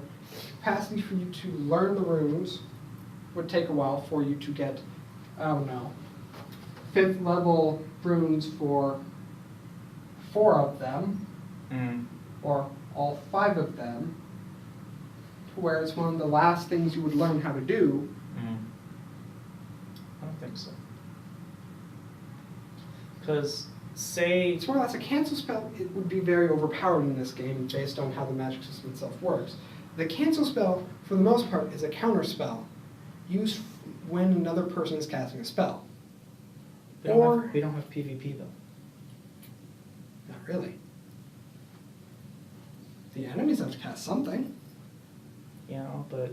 capacity for you to learn the runes would take a while for you to get, I don't know, 5th level runes for 4 of them, Mm. or all 5 of them, whereas one of the last things you would learn how to do. I don't think so. Because, say, It's more or less a cancel spell. It would be very overpowered in this game based on how the magic system itself works. The cancel spell, for the most part, is a counter spell used when another person is casting a spell. we don't have PvP though. Not really. The enemies have to cast something. You know, but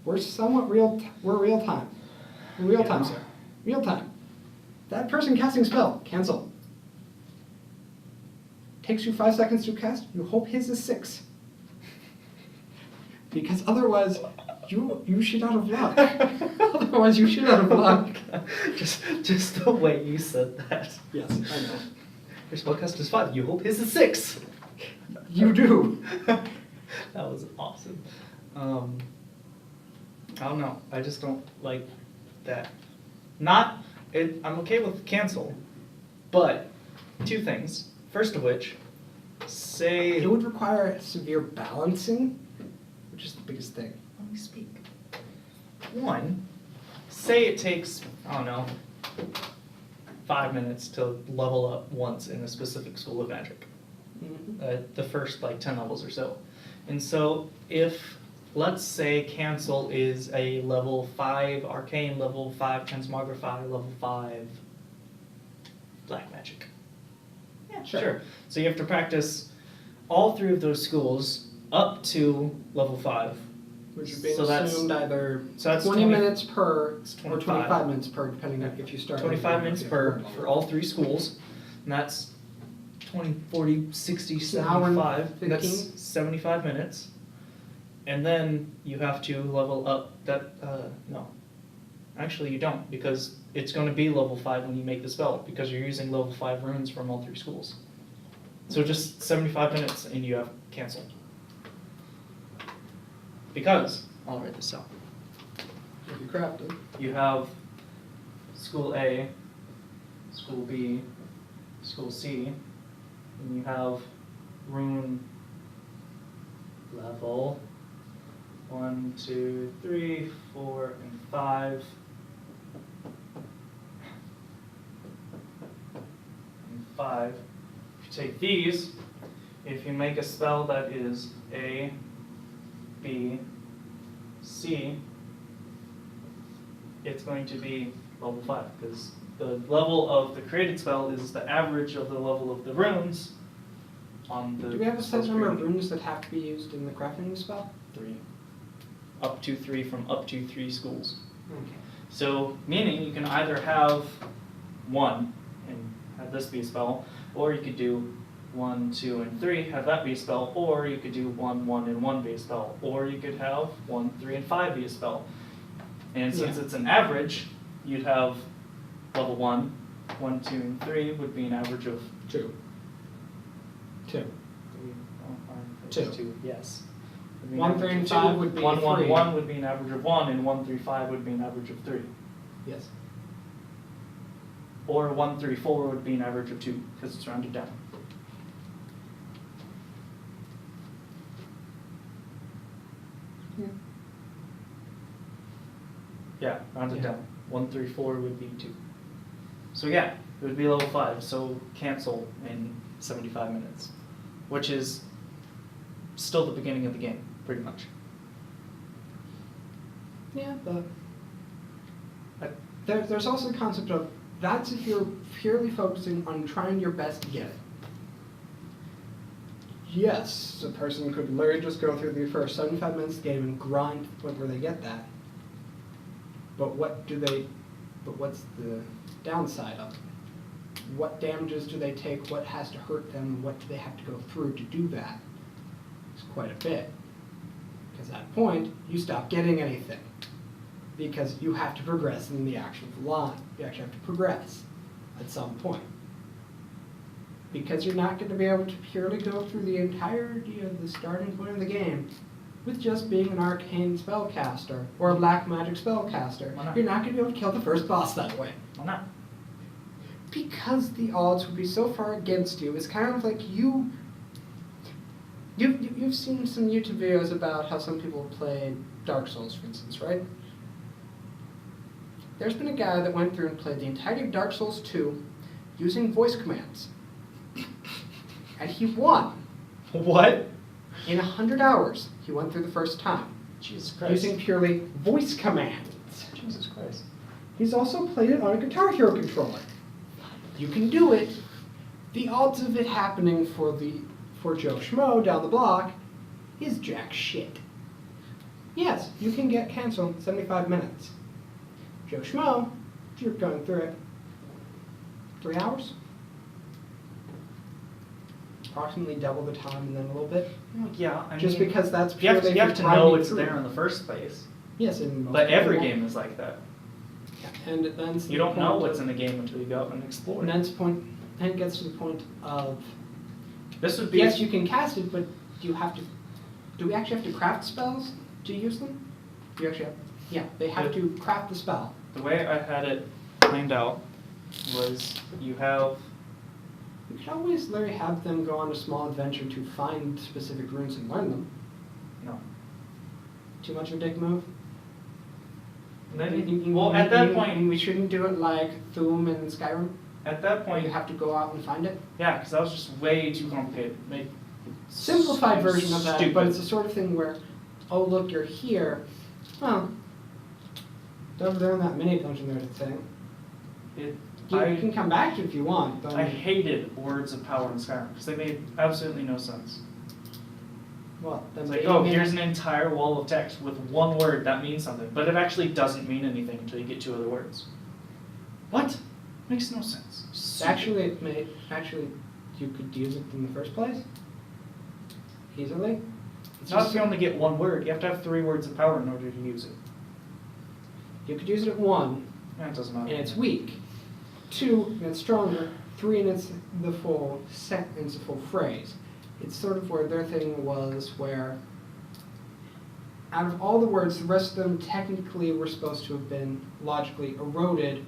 We're somewhat real. We're real time. Real time, Yeah. sir. Real time. That person casting spell, cancel. Takes you 5 seconds to cast. You hope his is 6. Because otherwise, you shit out of luck. Otherwise, you shit out of luck. just the way you said that. Yes, I know. Your spellcast is 5. You hope his is 6. You do. That was awesome. I don't know. I just don't like that. I'm okay with cancel, but 2 things. First of which, say. It would require severe balancing, which is the biggest thing. Let me speak. 1, say it takes, I don't know, 5 minutes to level up once in a specific school of magic. The first 10 levels or so. And so if, let's say, cancel is a level 5 arcane, level 5 transmogrify, level 5 black magic. Yeah, sure. So you have to practice all 3 of those schools up to level 5. Which would be So that's- assumed either so that's 20 20 minutes per it's or 25. 25 minutes per, depending on if you start. 25 minutes per for all 3 schools, and that's 20, 40, 60, An hour and 75. 15? That's 75 minutes. And then you have to level up that, no. Actually, you don't, because it's going to be level 5 when you make the spell, because you're using level 5 runes from all 3 schools. So just 75 minutes and you have canceled. Because, I'll write this out. If you crafted. You have school A, school B, school C, and you have rune level 1, 2, 3, 4, and 5. And 5. If you take these, if you make a spell that is A, B, C, it's going to be level 5, because the level of the created spell is the average of the level of the runes on the. Do we have a set spell number of screen. runes that have to be used in the crafting spell? 3. Up to 3 from up to 3 schools. Okay. So, meaning you can either have 1 and have this be a spell, or you could do 1, 2, and 3, have that be a spell, or you could do 1, 1, and 1 be a spell, or you could have 1, 3, and 5 be a spell. And since Yeah. it's an average, you'd have level 1, 1, 2, and 3 would be an average of 2. 2. 3, 4, 5, 6, 2. 2, yes. Would be an 1, average 3, and of 5 2. would be 1, 1, 3. 1 would be an average of 1, and 1, 3, 5 would be an average of 3. Yes. Or 1, 3, 4 would be an average of 2, because it's rounded down. Yeah, rounded Yeah. down. 1, 3, 4 would be 2. So yeah, it would be level 5, so cancel in 75 minutes. Which is still the beginning of the game, pretty much. Yeah, but there's also the concept of that's if you're purely focusing on trying your best to get it. Yes, a person could literally just go through the first 75 minutes of the game and grind to the point where they get that. But what's the downside of it? what damages do they take, what has to hurt them, what do they have to go through to do that. It's quite a bit. Because at that point, you stop getting anything. Because you have to progress in the actual line. You actually have to progress at some point. Because you're not going to be able to purely go through the entirety of the starting point of the game with just being an arcane spellcaster or a black magic spellcaster. Why not? You're not going to be able to kill the first boss that way. Why not? Because the odds would be so far against you. It's kind of like you've seen some YouTube videos about how some people play Dark Souls, for instance, right? There's been a guy that went through and played the entirety of Dark Souls 2 using voice commands. And he won. What? In 100 hours, he went through the first time. Jesus Christ. Using purely voice commands. Jesus Christ. He's also played it on a Guitar Hero controller. You can do it. The odds of it happening for Joe Schmo down the block is jack shit. Yes, you can get canceled in 75 minutes. Joe Schmo, if you're going through it, 3 hours? Approximately double the time and then a little bit. Yeah, I Just mean, because that's you have purely to, you have to grinding know it's through. there in the first place. Yes, in most But every people. game is like that. Yeah, and then You don't know what's in the game until you go out and explore. And then it gets to the point of This would be yes, you can cast it, but do we actually have to craft spells to use them? You actually have, yeah, they have to craft the spell. the way I had it planned out was you have You could always literally have them go on a small adventure to find specific runes and learn them. no. Too much of a dick move? Well, at that point, we shouldn't do it like Thum and Skyrim. at that Where point, you have to go out and find it. yeah, because that was just way too complicated. Simplified version of that, Stupid. but it's the sort of thing where, oh look, you're here. Well, don't learn that mini dungeon there thing. You can come back to it if you want. But I hated words of power in Skyrim because they made absolutely no sense. well, then It's like, maybe- oh, here's an entire wall of text with one word that means something, but it actually doesn't mean anything until you get two other words. What? Makes no sense. Stupid. Actually, you could use it in the first place. Easily. It's Not just- if you only get one word. You have to have 3 words of power in order to use it. You could use it at 1, Yeah, it doesn't and matter. it's weak. 2, and it's stronger. 3, and it's the full sentence, the full phrase. It's sort of where their thing was where out of all the words, the rest of them technically were supposed to have been logically eroded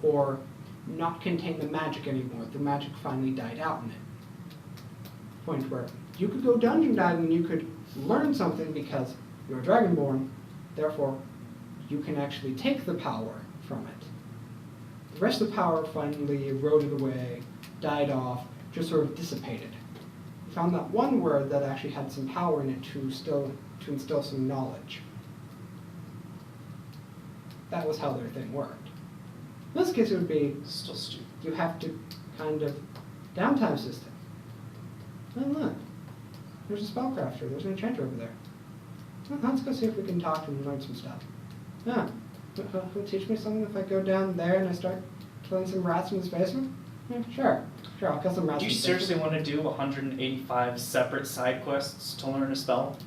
or not contain the magic anymore. The magic finally died out in it. Point where you could go dungeon diving and you could learn something because you're Dragonborn, therefore you can actually take the power from it. The rest of the power finally eroded away, died off, just sort of dissipated. We found that one word that actually had some power in it to instill some knowledge. That was how their thing worked. In this case, it would be Still stupid. you have to kind of downtime system. Oh look, there's a spellcrafter. There's an enchanter over there. Well, let's go see if we can talk to him and learn some stuff. Yeah, he'll teach me something if I go down there and I start killing some rats in his basement. Yeah, sure, I'll kill some rats. Do you in his seriously basement. want to do 185 separate side quests to learn a spell?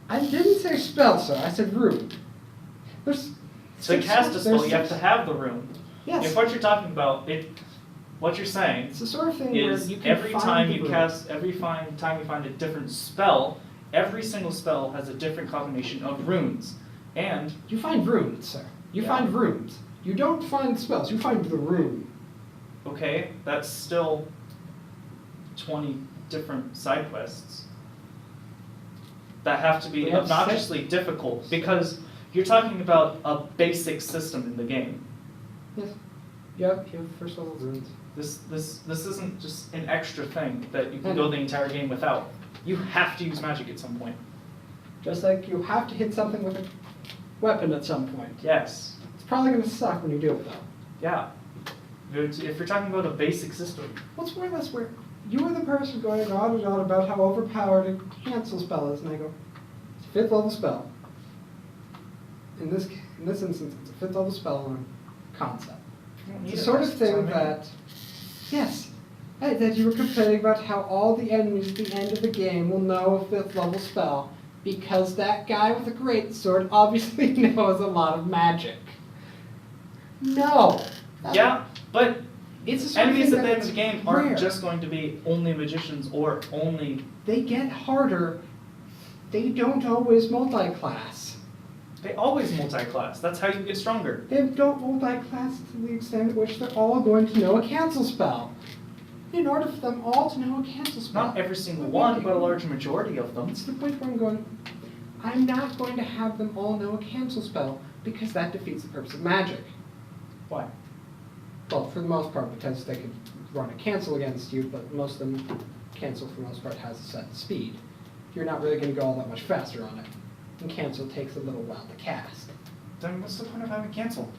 I didn't say spell, sir. I said rune. There's To cast a spell, you have to have the rune. Yes. If what you're talking about, what you're saying It's the sort of thing is where you can every find time the you rune. cast, time you find a different spell, every single spell has a different combination of runes. And You find runes, sir. You Yeah. find runes. You don't find spells. You find the rune. okay, that's still 20 different side quests that have to be We have obnoxiously difficult because you're talking about a basic system in the game. Yes. Yep. You have first level runes. This isn't just an extra thing that you can I go know. the entire game without. You have to use magic at some point. Just like you have to hit something with a weapon at some point. Yes. It's probably going to suck when you do it, though. Yeah. If you're talking about a basic system, What's more or less where you were the person going on and on about how overpowered a cancel spell is, and I go, it's a 5th level spell. In this instance, it's a 5th level spell on concept. It's the sort of thing that, yes, that you were complaining about how all the enemies at the end of the game will know a 5th level spell because that guy with a great sword obviously knows a lot of magic. No. Yeah, but It's the sort of enemies thing at the end that's of the game rare. aren't just going to be only magicians or only... They get harder. They don't always multi-class. They always multi-class. That's how you get stronger. They don't multi-class to the extent at which they're all going to know a cancel spell. In order for them all to know a cancel spell. Not every single one, but a large majority of them. That's the point where I'm going, I'm not going to have them all know a cancel spell because that defeats the purpose of magic. Why? Well, for the most part, because they could run a cancel against you, but most of them, cancel for the most part has a set speed. You're not really going to go all that much faster on it. And cancel takes a little while to cast. Then what's the point of having cancel?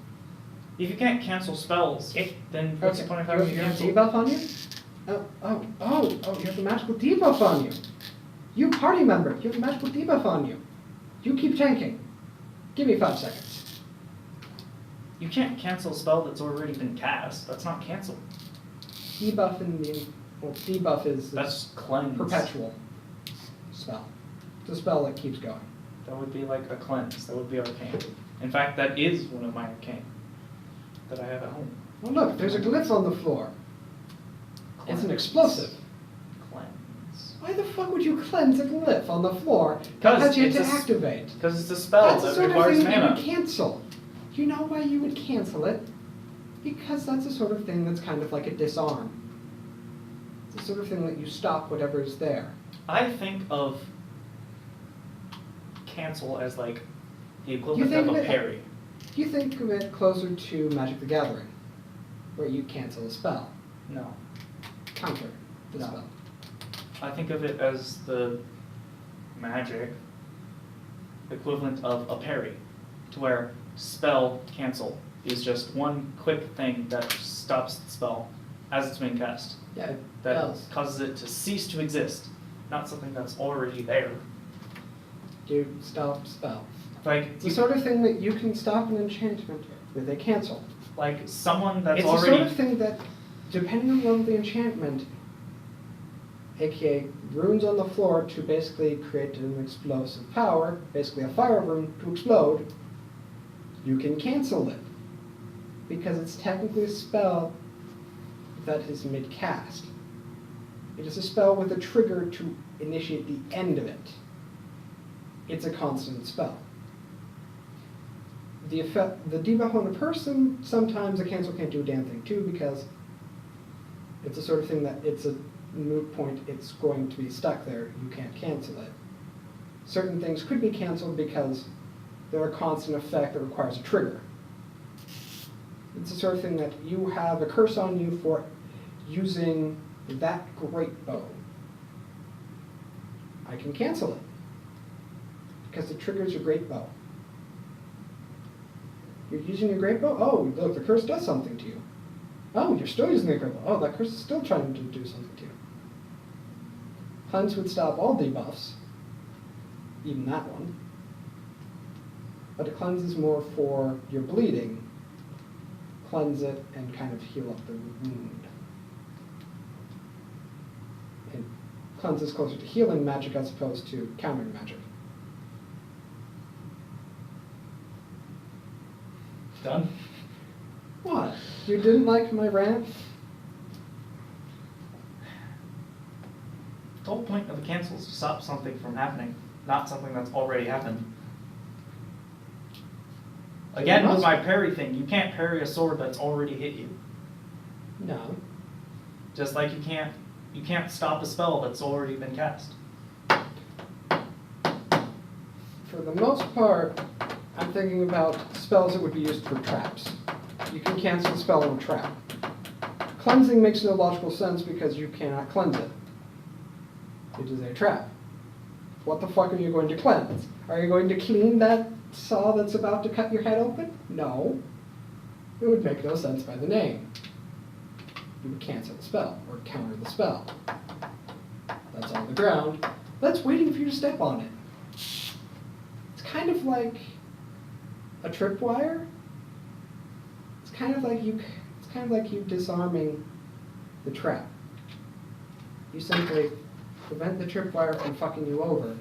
If you can't cancel spells, then what's the point of having you have cancel? debuff on you? You have a magical debuff on you. You party member, you have a magical debuff on you. You keep tanking. Give me 5 seconds. You can't cancel a spell that's already been cast. That's not cancel. Debuff in the, well, debuff is That's cleanse. perpetual spell. It's a spell that keeps going. That would be like a cleanse. That would be arcane. In fact, that is one of my arcane that I have at home. Oh look, there's a glyph on the floor. It's an Cleanse. explosive. Cleanse. Why the fuck would you cleanse a glyph on the floor that has yet to activate? Because it's a spell That's the that sort of requires thing that you mana. would cancel. Do you know why you would cancel it? Because that's the sort of thing that's kind of like a disarm. It's the sort of thing that you stop whatever is there. I think of cancel as like the You equivalent think of a of it- parry. You think of it closer to Magic the Gathering, where you cancel a spell, No. counter the No. spell. I think of it as the magic equivalent of a parry, to where spell cancel is just one quick thing that stops the spell as it's being cast. Yeah, it That does. causes it to cease to exist, not something that's already there. You stop spell. Like It's the sort of thing that you can stop an enchantment with a cancel. like someone that's It's already the sort of thing that, depending on the level of the enchantment, aka runes on the floor to basically create an explosive power, basically a fire rune to explode, you can cancel it. Because it's technically a spell that is mid-cast. It is a spell with a trigger to initiate the end of it. It's a constant spell. The debuff on a person, sometimes a cancel can't do a damn thing too, because it's the sort of thing that it's a moot point, it's going to be stuck there, you can't cancel it. Certain things could be canceled because they're a constant effect that requires a trigger. It's the sort of thing that you have a curse on you for using that great bow. I can cancel it because it triggers your great bow. You're using your great bow? Oh, look, the curse does something to you. Oh, you're still using the great bow. Oh, that curse is still trying to do something to you. Cleanse would stop all debuffs, even that one. But a cleanse is more for your bleeding. Cleanse it and kind of heal up the wound. And cleanse is closer to healing magic as opposed to countering magic. done. What? You didn't like my rant? The whole point of a cancel is to stop something from happening, not something that's already happened. Again, with my parry thing, you can't parry a sword that's already hit you. No. Just like you can't stop a spell that's already been cast. For the most part, I'm thinking about spells that would be used for traps. You can cancel a spell on a trap. Cleansing makes no logical sense because you cannot cleanse it. It is a trap. What the fuck are you going to cleanse? Are you going to clean that saw that's about to cut your head open? No. It would make no sense by the name. You would cancel the spell, or counter the spell. That's on the ground. That's waiting for you to step on it. It's kind of like a tripwire. It's kind of like It's kind of like you disarming the trap. You simply prevent the tripwire from fucking you over.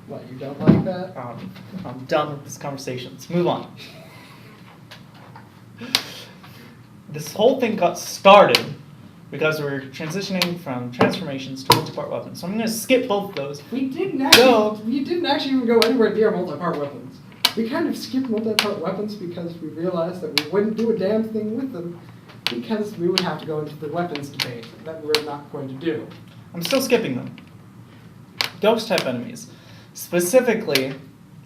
What, you don't like that? I'm done with this conversation. Let's move on. This whole thing got started because we're transitioning from transformations to multi-part weapons. So I'm going to skip both of those. We didn't actually even go anywhere near multi-part weapons. We kind of skipped multi-part weapons because we realized that we wouldn't do a damn thing with them because we would have to go into the weapons debate that we're not going to do. I'm still skipping them. Ghost type enemies. Specifically,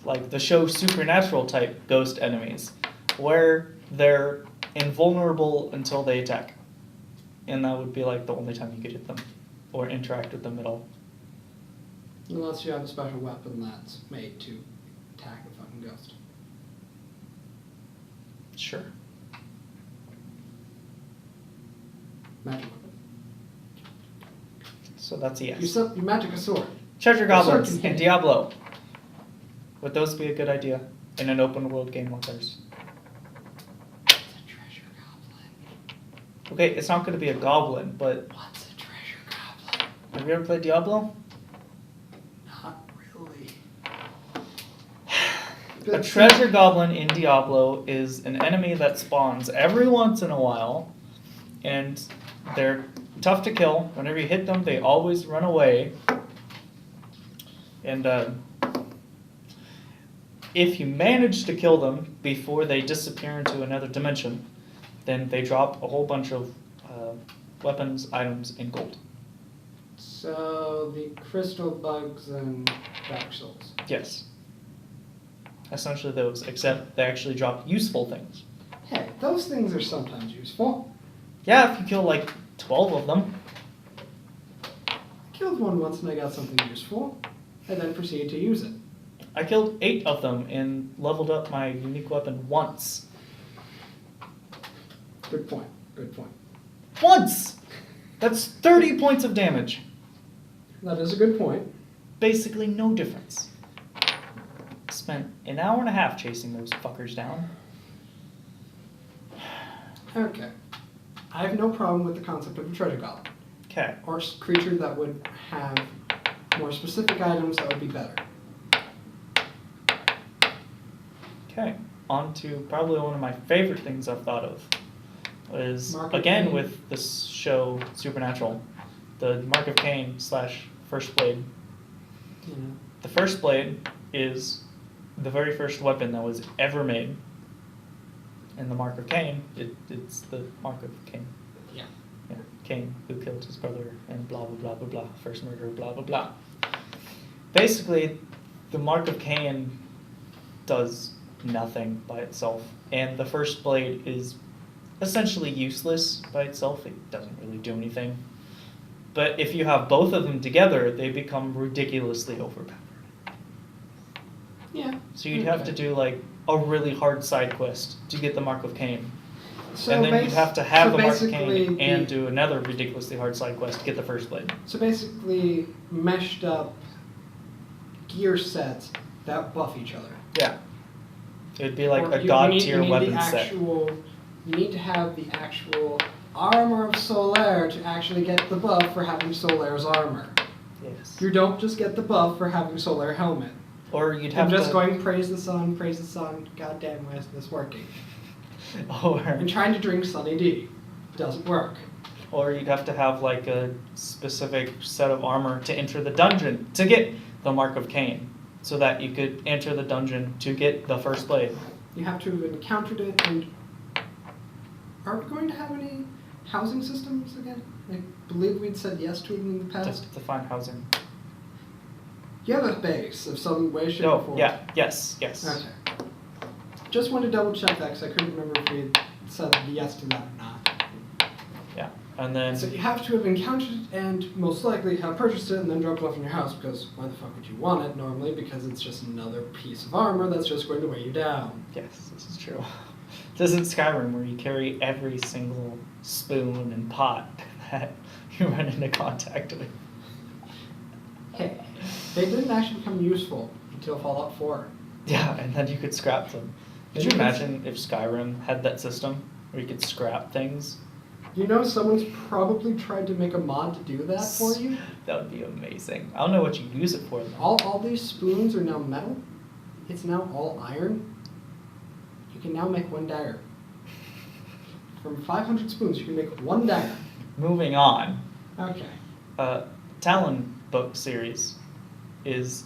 like the show Supernatural type ghost enemies, where they're invulnerable until they attack. And that would be like the only time you could hit them or interact with them at all. Unless you have a special weapon that's made to attack a fucking ghost. Sure. Magic weapon. So that's a yes. You magic a sword. Treasure goblins Sword can in hit. Diablo. Would those be a good idea in an open world game like ours? What's a treasure goblin? Okay, it's not going to be a goblin, but What's a treasure goblin? have you ever played Diablo? Not really. A treasure goblin in Diablo is an enemy that spawns every once in a while, and they're tough to kill. Whenever you hit them, they always run away. And if you manage to kill them before they disappear into another dimension, then they drop a whole bunch of weapons, items, and gold. So the crystal bugs and Dark Souls. Yes. Essentially those, except they actually drop useful things. Hey, those things are sometimes useful. Yeah, if you kill like 12 of them. I killed one once and I got something useful. I then proceeded to use it. I killed 8 of them and leveled up my unique weapon once. Good point. Good point. Once! That's 30 points of damage. That is a good point. Basically no difference. Spent an hour and a half chasing those fuckers down. Okay. I have no problem with the concept of a treasure goblin. Okay. Or a creature that would have more specific items that would be better. Okay. On to probably one of my favorite things I've thought of. Is, Mark of again, Cain. with this show, Supernatural, the Mark of Cain / First Blade. Yeah. The First Blade is the very first weapon that was ever made. And the Mark of Cain, it's the Mark of Cain. Yeah. Yeah, Cain, who killed his brother, and blah, blah, blah, blah, blah, first murder, blah, blah, blah. Basically, the Mark of Cain does nothing by itself, and the First Blade is essentially useless by itself. It doesn't really do anything. But if you have both of them together, they become ridiculously overpowered. Yeah. So you'd have to do like a really hard side quest to get the Mark of Cain. So And then you'd have to have so the Mark of basically Cain and do another ridiculously hard side quest to get the First Blade. So basically, meshed up gear sets that buff each other. Yeah. It would be like Or a you god need- tier you need weapon the set. actual, You need to have the actual armor of Solaire to actually get the buff for having Solaire's armor. Yes. You don't just get the buff for having Solaire helmet. Or you'd have I'm just to... going praise the sun, goddamn why isn't this working? And Or, trying to drink Sunny D. Doesn't work. or you'd have to have like a specific set of armor to enter the dungeon to get the Mark of Cain, so that you could enter the dungeon to get the First Blade. You have to have encountered it, and are we going to have any housing systems again? I believe we'd said yes to it in the past. To find housing. You have a base of some way, shape, or Oh, form. yeah, yes. Okay. Just wanted to double check that because I couldn't remember if we had said yes to that or not. Yeah, and then... So you have to have encountered it and most likely have purchased it and then dropped it off in your house, because why the fuck would you want it normally? Because it's just another piece of armor that's just going to weigh you down. Yes, this is true. This isn't Skyrim where you carry every single spoon and pot that you run into contact with. Hey, they didn't actually become useful until Fallout 4. Yeah, and then you could scrap them. Could you imagine if Skyrim had that system where you could scrap things? You know, someone's probably tried to make a mod to do that for you. That would be amazing. I don't know what you use it for, though. All these spoons are now metal. It's now all iron. You can now make one dagger. From 500 spoons, you can make one dagger. Moving on. Okay. Talon book series is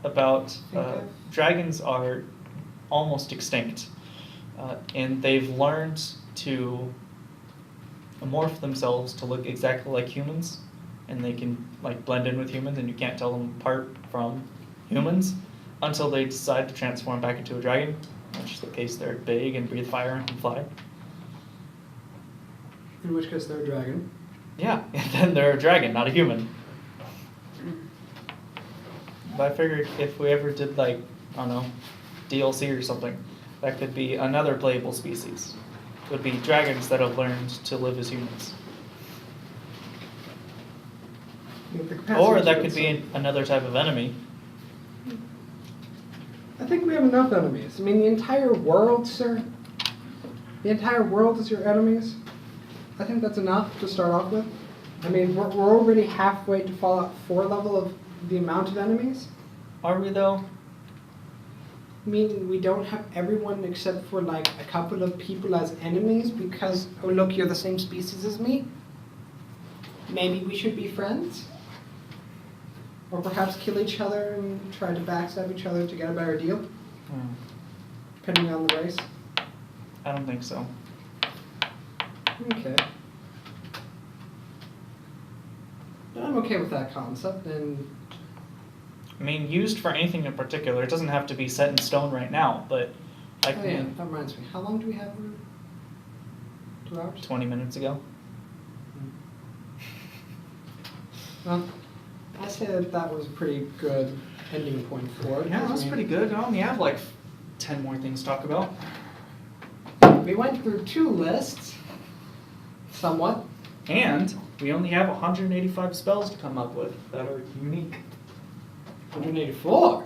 about dragons are almost extinct, and they've learned to morph themselves to look exactly like humans, and they can like blend in with humans, and you can't tell them apart from humans until they decide to transform back into a dragon, which is the case they're big and breathe fire and can fly. In which case they're a dragon. Yeah, and then they're a dragon, not a human. But I figured if we ever did like, I don't know, DLC or something, that could be another playable species. It would be dragons that have learned to live as humans. Or that could be another type of enemy. I think we have enough enemies. I mean, the entire world, sir. The entire world is your enemies. I think that's enough to start off with. I mean, we're already halfway to Fallout 4 level of the amount of enemies. Are we though? I mean, we don't have everyone except for like a couple of people as enemies because, oh look, you're the same species as me. Maybe we should be friends. Or perhaps kill each other and try to backstab each other to get a better deal. Depending on the race. I don't think so. Okay. But I'm okay with that concept, and I mean, used for anything in particular. It doesn't have to be set in stone right now, but I oh can. yeah, that reminds me. How long do we have? 2 hours? 20 minutes ago. Well, I say that was a pretty good ending point for it. Yeah, that's pretty good. I only have like 10 more things to talk about. We went through 2 lists, somewhat. And we only have 185 spells to come up with that are unique. 184.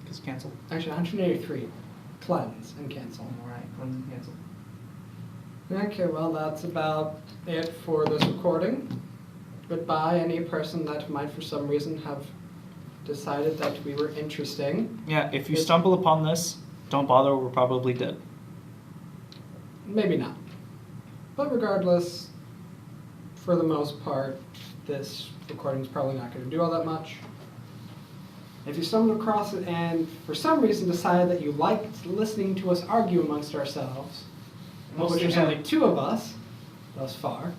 Because cancel. Actually, 183. Cleanse and cancel. Alright, cleanse and cancel. Okay, well, that's about it for this recording. Goodbye, any person that might for some reason have decided that we were interesting. Yeah, if you stumble upon this, don't bother, we're probably dead. Maybe not. But regardless, for the most part, this recording is probably not going to do all that much. If you stumbled across it and for some reason decided that you liked listening to us argue amongst ourselves, which there's only 2 of us thus far,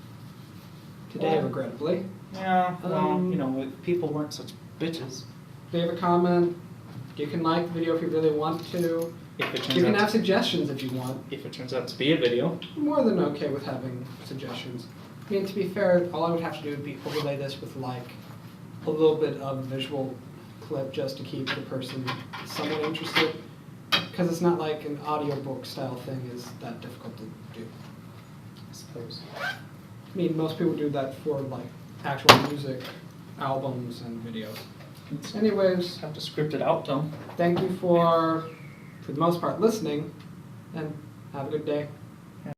today regrettably. Yeah, well, you know, if people weren't such bitches. Leave a comment. You can like the video if you really want to. If it turns You can out have suggestions if you want. If it turns out to be a video. I'm more than okay with having suggestions. I mean, to be fair, all I would have to do would be overlay this with like a little bit of a visual clip just to keep the person somewhat interested. Because it's not like an audiobook style thing is that difficult to do. I suppose. I mean, most people do that for like actual music, albums, and videos. Anyways, Have to script it out, though. thank you for the most part, listening, and have a good day.